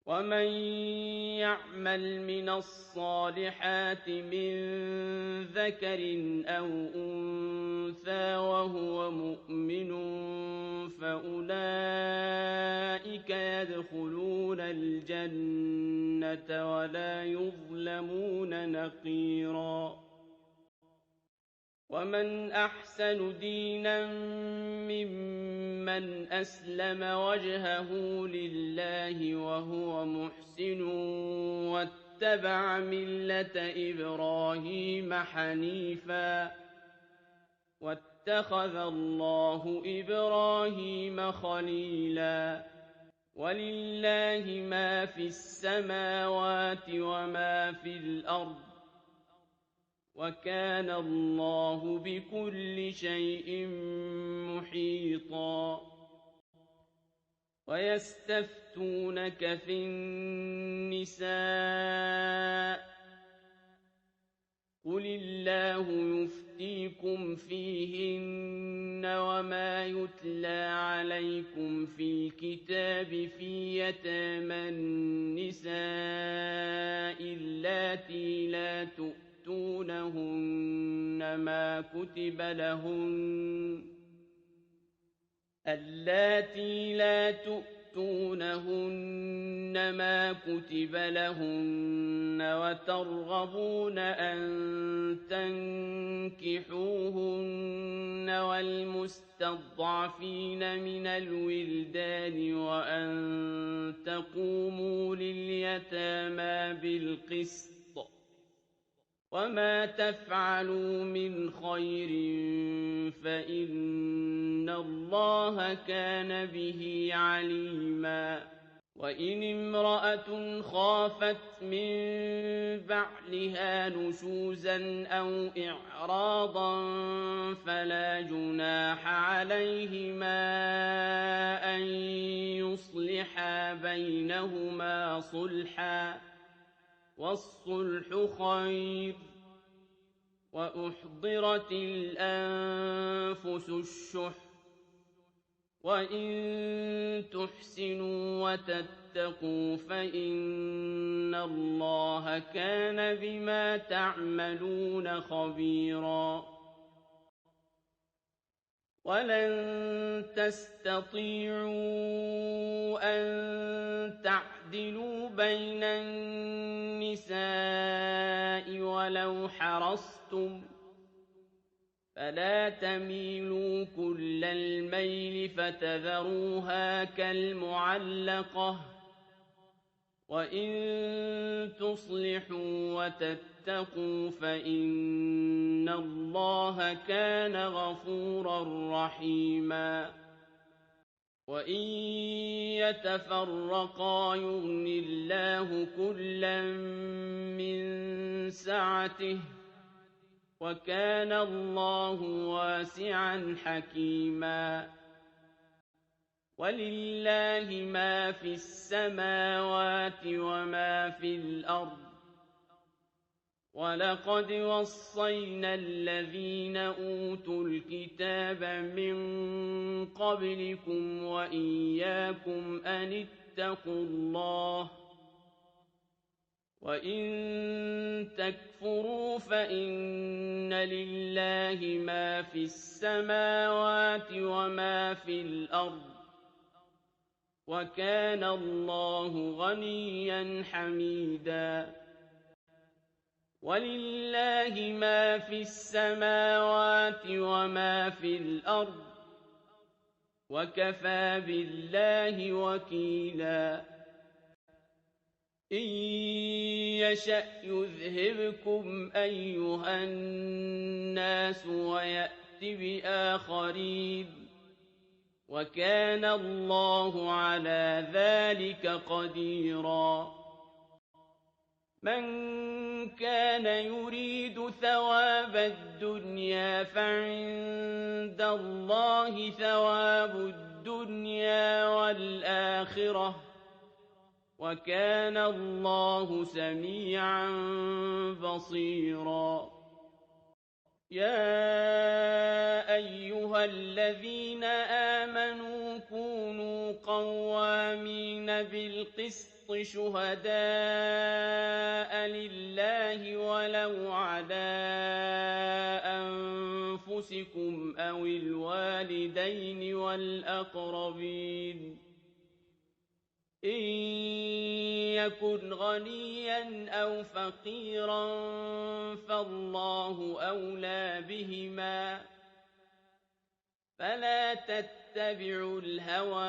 ومن يعمل من الصالحات من ذكر أو أنثى وهو مؤمن فأولئك يدخلون الجنة ولا يظلمون نقيرا ومن أحسن دينا ممن أسلم وجهه لله وهو محسن واتبع ملة إبراهيم حنيفا واتخذ الله إبراهيم خليلا ولله ما في السماوات وما في الأرض وكان الله بكل شيء محيطا ويستفتونك في النساء قل الله يفتيكم فيهن وما يتلى عليكم في الكتاب في يتامى النساء اللاتي لا تؤتونهن ما كتب لهن اللاتي لا تؤتونهن ما كتب لهن وترغبون أن تنكحوهن والمستضعفين من الولدان وأن تقوموا لليتامى بالقسط وما تفعلوا من خير فإن الله كان به عليما وإن امرأة خافت من بعلها نشوزا أو إعراضا فلا جناح عليهما أن يصلحا بينهما صلحا والصلح خير وأحضرت الأنفس الشح وإن تحسنوا وتتقوا فإن الله كان بما تعملون خبيرا ولن تستطيعوا أن تعدلوا بين النساء ولو حرصتم فلا تميلوا كل الميل فتذروها كالمعلقة وإن تصلحوا وتتقوا فإن الله كان غفورا رحيما وإن يتفرقا يغن الله كلا من سعته وكان الله واسعا حكيما ولله ما في السماوات وما في الأرض ولقد وصينا الذين أوتوا الكتاب من قبلكم وإياكم أن اتقوا الله وإن تكفروا فإن لله ما في السماوات وما في الأرض وكان الله غنيا حميدا ولله ما في السماوات وما في الأرض وكفى بالله وكيلا إن يشأ يذهبكم أيها الناس ويأت بآخرين وكان الله على ذلك قديرا من كان يريد ثواب الدنيا فعند الله ثواب الدنيا والآخرة وكان الله سميعا بصيرا يا أيها الذين آمنوا كونوا قوامين بالقسط شهداء لله ولو على أنفسكم أو الوالدين والأقربين إن يكن غنيا أو فقيرا فالله أولى بهما فلا تتبعوا الهوى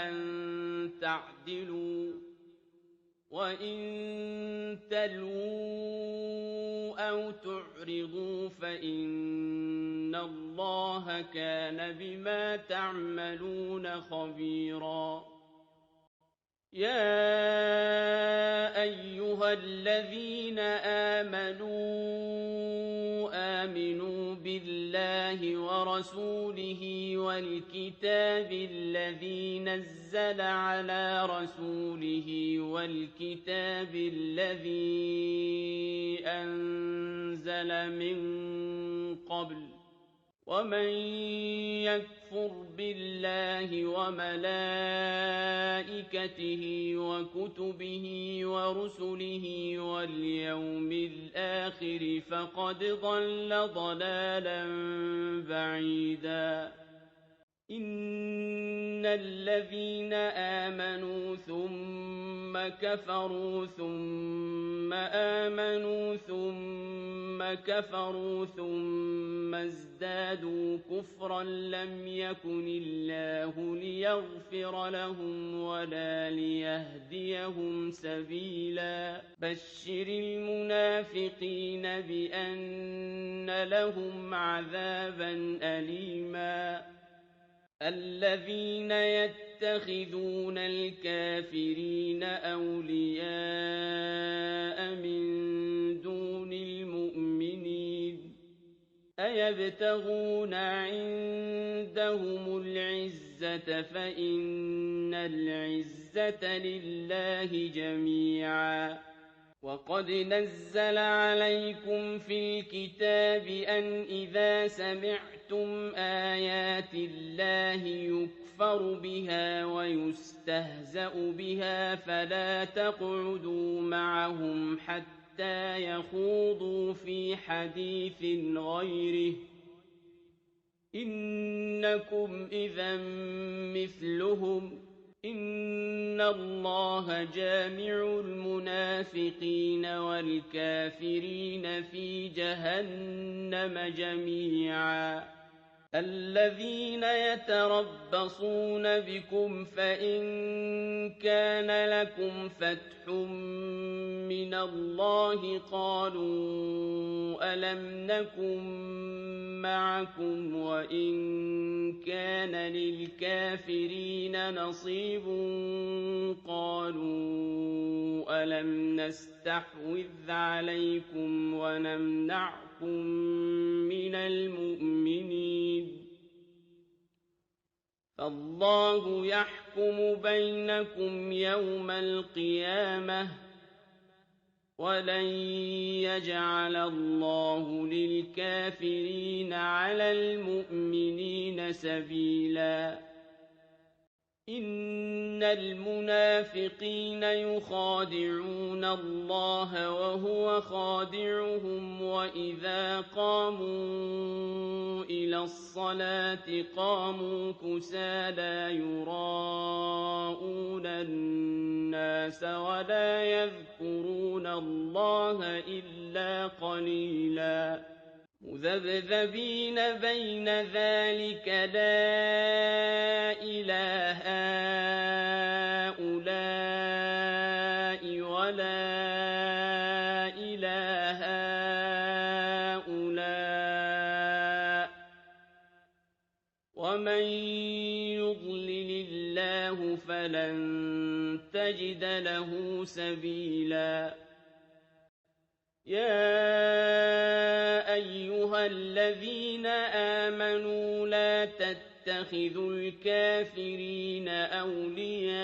أن تعدلوا وإن تلووا أو تعرضوا فإن الله كان بما تعملون خبيرا يا أيها الذين آمنوا بالله ورسوله والكتاب الذي نزل على رسوله والكتاب الذي أنزل من قبل ومن يكفر بالله وملائكته وكتبه ورسله واليوم الآخر فقد ضل ضلالا بعيدا إن الذين آمنوا ثم كفروا ثم آمنوا ثم كفروا ثم ازدادوا كفرا لم يكن الله ليغفر لهم ولا ليهديهم سبيلا بشر المنافقين بأن لهم عذابا أليما الذين يتخذون الكافرين أولياء من دون المؤمنين أيبتغون عندهم العزة فإن العزة لله جميعا وقد نزل عليكم في الكتاب أن إذا سمعتم آيات الله يكفر بها ويستهزأ بها فلا تقعدوا معهم حتى يخوضوا في حديث غيره إنكم إذا مثلهم إن الله جامع المنافقين والكافرين في جهنم جميعا الذين يتربصون بكم فإن كان لكم فتح من الله قالوا ألم نكن معكم وإن كان للكافرين نصيب قالوا ألم نستحوذ عليكم ونمنعكم من المؤمنين فالله يحكم بينكم يوم القيامة ولن يجعل الله للكافرين على المؤمنين سبيلا إن المنافقين يخادعون الله وهو خادعهم وإذا قاموا إلى الصلاة قاموا كسالى يراءون الناس ولا يذكرون الله إلا قليلا مذبذبين بين ذلك لا إله هؤلاء ولا إله هؤلاء ومن يضلل الله فلن تجد له سبيلا يا أيها الذين آمنوا لا تتخذوا الكافرين أولياء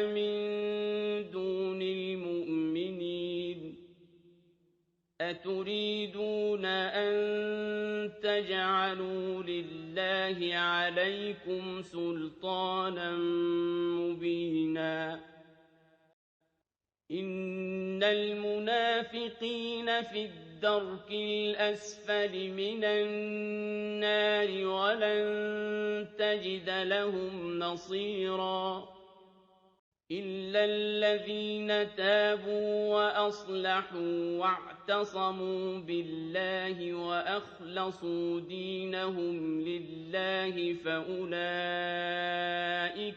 من دون المؤمنين أتريدون أن تجعلوا لله عليكم سلطانا مبينا إن المنافقين في الدرك الأسفل من النار ولن تجد لهم نصيرا إلا الذين تابوا وأصلحوا واعتصموا بالله وأخلصوا دينهم لله فأولئك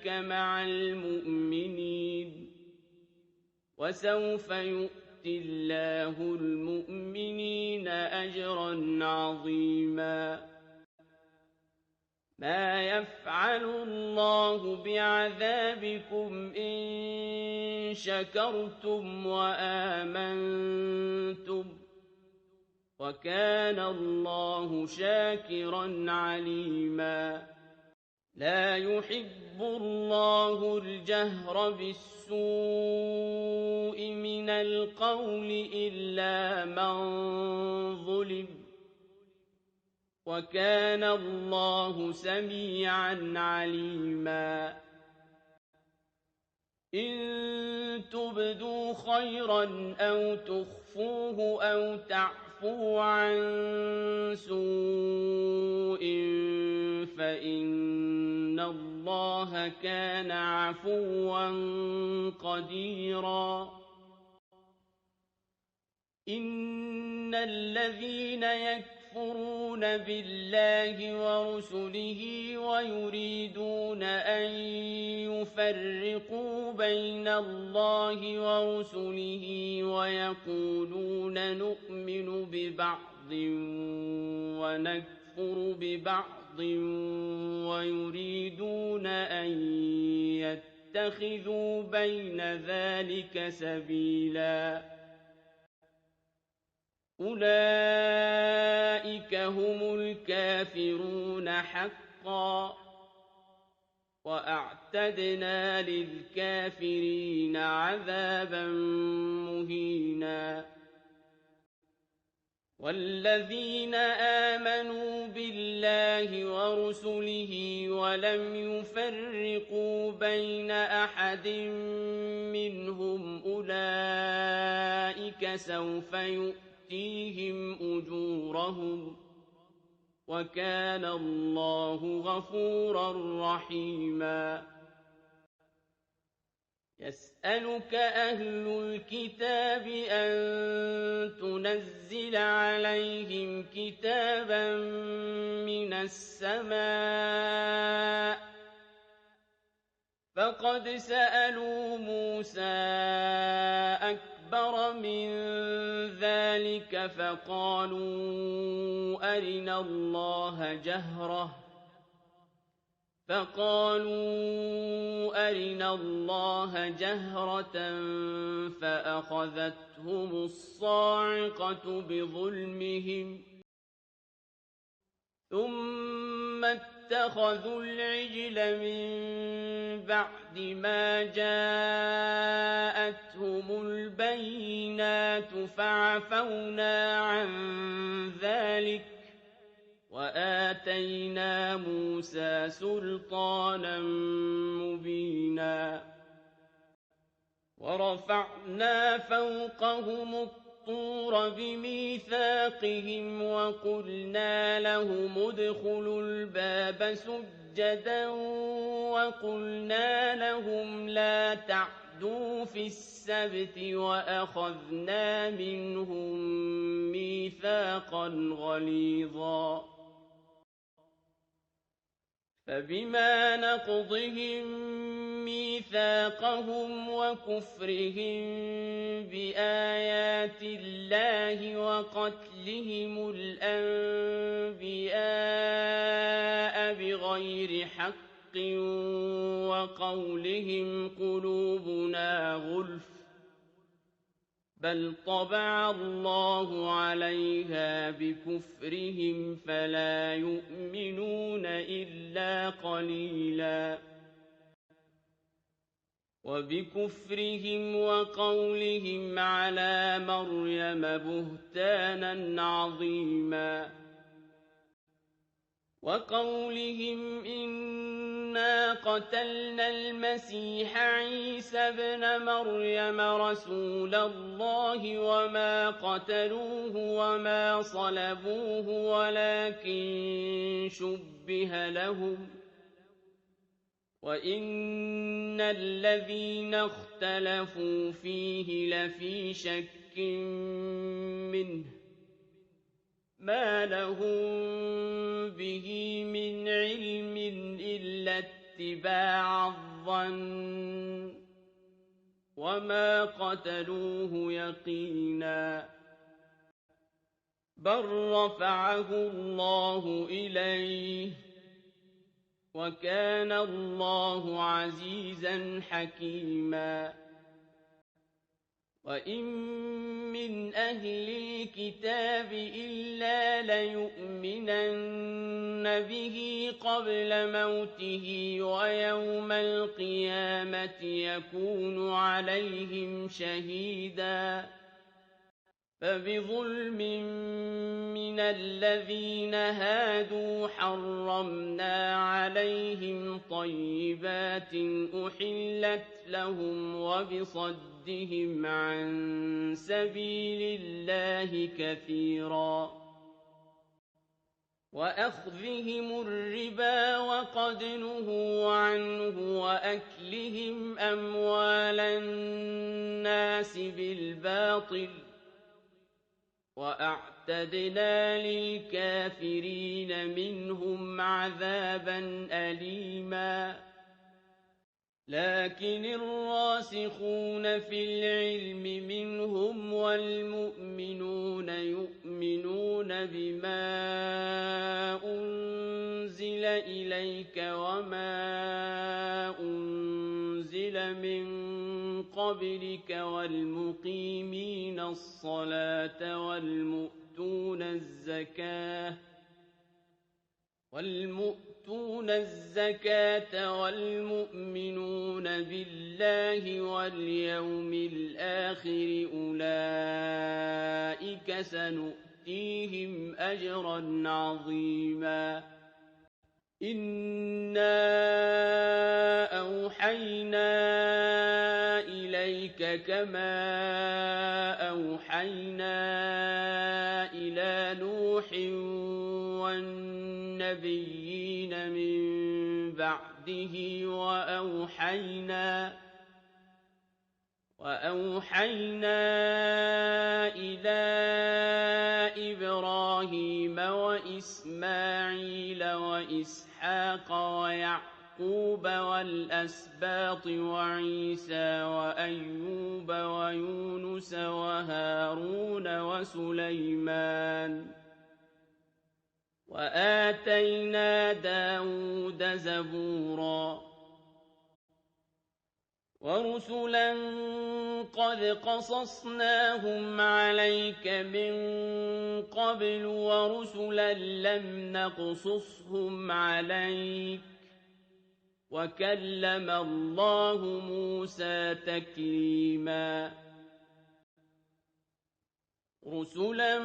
مع المؤمنين وسوف يؤتي الله المؤمنين أجرا عظيما ما يفعل الله بعذابكم إن شكرتم وآمنتم وكان الله شاكرا عليما لا يحب الله الجهر بالسوء من القول إلا من ظلم وكان الله سميعا عليما إن تبدوا خيرا أو تخفوه أو تعفوا عن سوء فإن الله كان عفوا قديرا إن الذين يكفرون يكفرون بالله ورسله ويريدون أن يفرقوا بين الله ورسله ويقولون نؤمن ببعض ونكفر ببعض ويريدون أن يتخذوا بين ذلك سبيلا أولئك هم الكافرون حقا وأعتدنا للكافرين عذابا مهينا والذين آمنوا بالله ورسله ولم يفرقوا بين أحد منهم أولئك سوف يؤتيهم أجورهم وكان الله غفورا رحيما يسألك أهل الكتاب أن تنزل عليهم كتابا من السماء فقد سألوا موسى أكبر من ذلك فقالوا أرنا الله جهرة فأخذتهم الصاعقة بظلمهم ثم اتخذوا العجل من بعد ما جاءتهم البينات فعفونا عن ذلك وآتينا موسى سلطانا مبينا ورفعنا فوقهم الطور بميثاقهم وقلنا لهم ادخلوا الباب سجدا وقلنا لهم لا تعدوا في السبت وأخذنا منهم ميثاقا غليظا فبما نقضهم ميثاقهم وكفرهم بآيات الله وقتلهم الأنبياء بغير حق وقولهم قلوبنا غلف بل طبع الله عليها بكفرهم فلا يؤمنون إلا قليلا وبكفرهم وقولهم على مريم بهتانا عظيما وقولهم إنا قتلنا المسيح عيسى ابن مريم رسول الله وما قتلوه وما صلبوه ولكن شبه لهم وإن الذين اختلفوا فيه لفي شك منه ما لهم به من علم إلا اتباع الظن وما قتلوه يقينا بل رفعه الله إليه وكان الله عزيزا حكيما وإن من أهل الكتاب إلا ليؤمنن به قبل موته ويوم القيامة يكون عليهم شهيدا فبظلم من الذين هادوا حرمنا عليهم طيبات أحلت لهم وبصدهم عن سبيل الله كثيرا وأخذهم الربا وقد نهوا عنه وأكلهم أموال الناس بالباطل وأعتدنا للكافرين منهم عذابا أليما لكن الراسخون في العلم منهم والمؤمنون يؤمنون بما أنزل إليك وما أنزل من قبلك والمقيمين الصلاة والمؤتون الزكاة والمؤمنون بالله واليوم الآخر أولئك سنؤتيهم أجرا عظيما إنا أوحينا إليك كما أوحينا إلى نوح والنبيين من بعده وأوحينا إلى إبراهيم وإسماعيل وإسحاق ويعقوب والأسباط وعيسى وأيوب ويونس وهارون وسليمان وآتينا داود زبورا ورسلا قد قصصناهم عليك من قبل ورسلا لم نقصصهم عليك وكلم الله موسى تكليما رسلا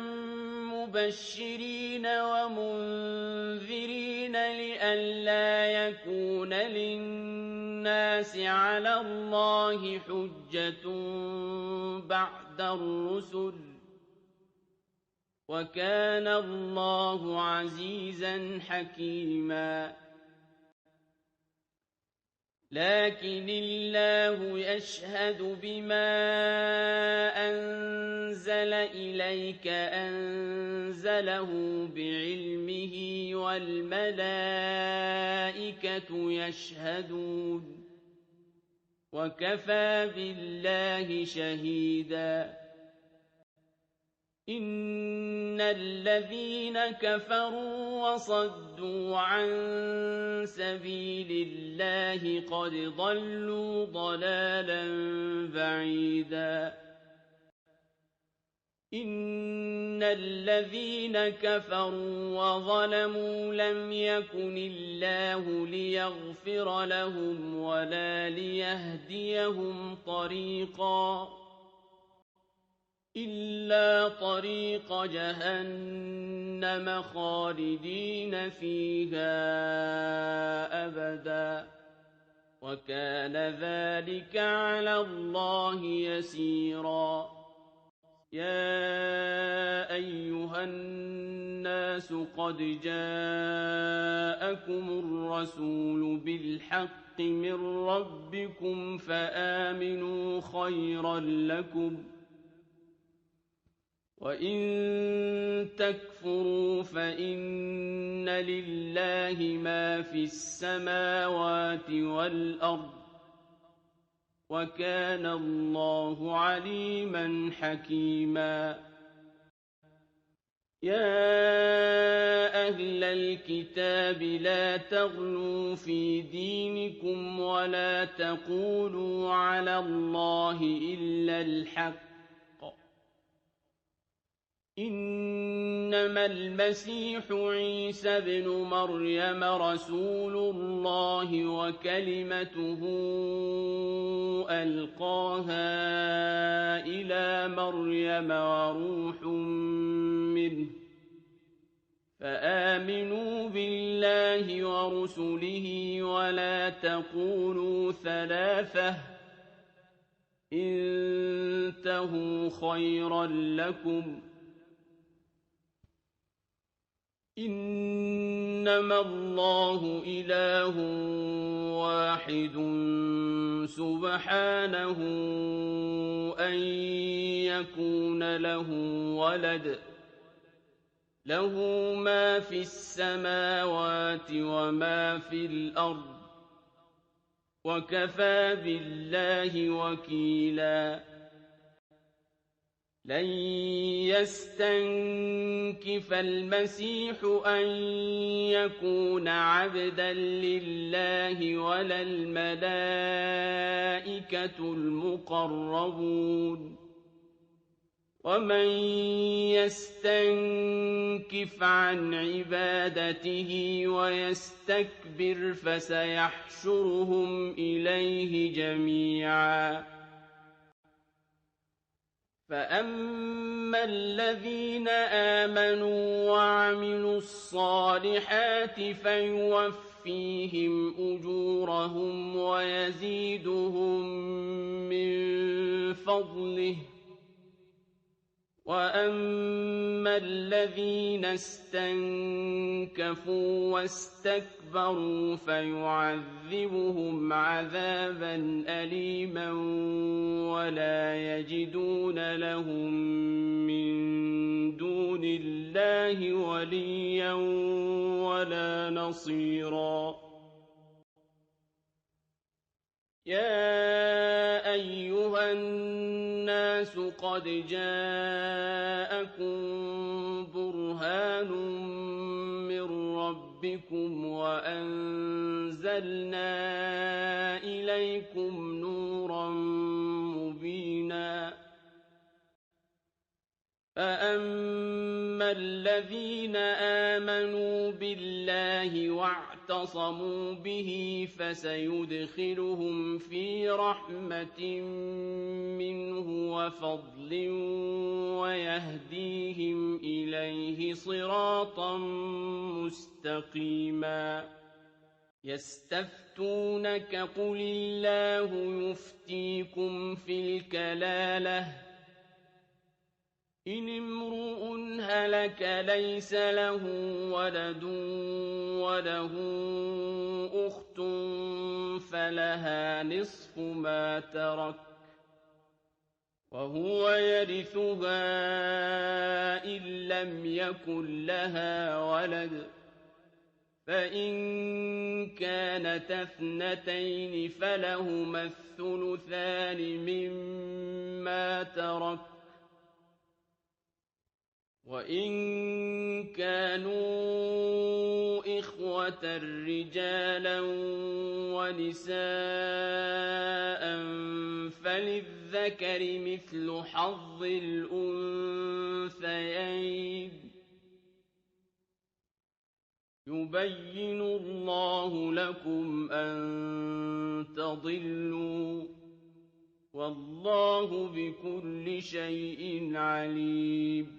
مبشرين ومنذرين لئلا يكون للناس على الله حجة بعد الرسل وكان الله عزيزا حكيما لكن الله يشهد بما أنزل إليك أنزله بعلمه والملائكة يشهدون وكفى بالله شهيدا إن الذين كفروا وصدوا عن سبيل الله قد ضلوا ضلالا بعيدا إن الذين كفروا وظلموا لم يكن الله ليغفر لهم ولا ليهديهم طريقا إلا طريق جهنم خالدين فيها أبدا وكان ذلك على الله يسيرا يا أيها الناس قد جاءكم الرسول بالحق من ربكم فآمنوا خيرا لكم وإن تكفروا فإن لله ما في السماوات والأرض وكان الله عليما حكيما يا أهل الكتاب لا تغلوا في دينكم ولا تقولوا على الله إلا الحق إنما المسيح عيسى بن مريم رسول الله وكلمته ألقاها إلى مريم وروح منه فآمنوا بالله ورسله ولا تقولوا ثلاثة انتهوا خيرا لكم إنما الله إله واحد سبحانه أن يكون له ولد له ما في السماوات وما في الأرض وكفى بالله وكيلا لن يستنكف المسيح أن يكون عبدا لله ولا الملائكة المقربون ومن يستنكف عن عبادته ويستكبر فسيحشرهم إليه جميعا فأما الذين آمنوا وعملوا الصالحات فيوفيهم أجورهم ويزيدهم من فضله وأما الذين استنكفوا واستكبروا فيعذبهم عذابا أليما ولا يجدون لهم من دون الله وليا ولا نصيرا يا أيها الناس قد جاءكم برهان من ربكم وأنزلنا إليكم نورا مبينا فأما الذين آمنوا بالله واعتصموا به فسيدخلهم في رحمة منه وفضل ويهديهم إليه صراطا مستقيما يستفتونك قل الله يفتيكم في الكلالة إن امرؤ هلك ليس له ولد وله أخت فلها نصف ما ترك وهو يرثها إن لم يكن لها ولد فإن كانتا اثنتين فلهما الثلثان مما ترك وإن كانوا إخوة رجالا ونساء فللذكر مثل حظ الأنثيين يبين الله لكم أن تضلوا والله بكل شيء عليم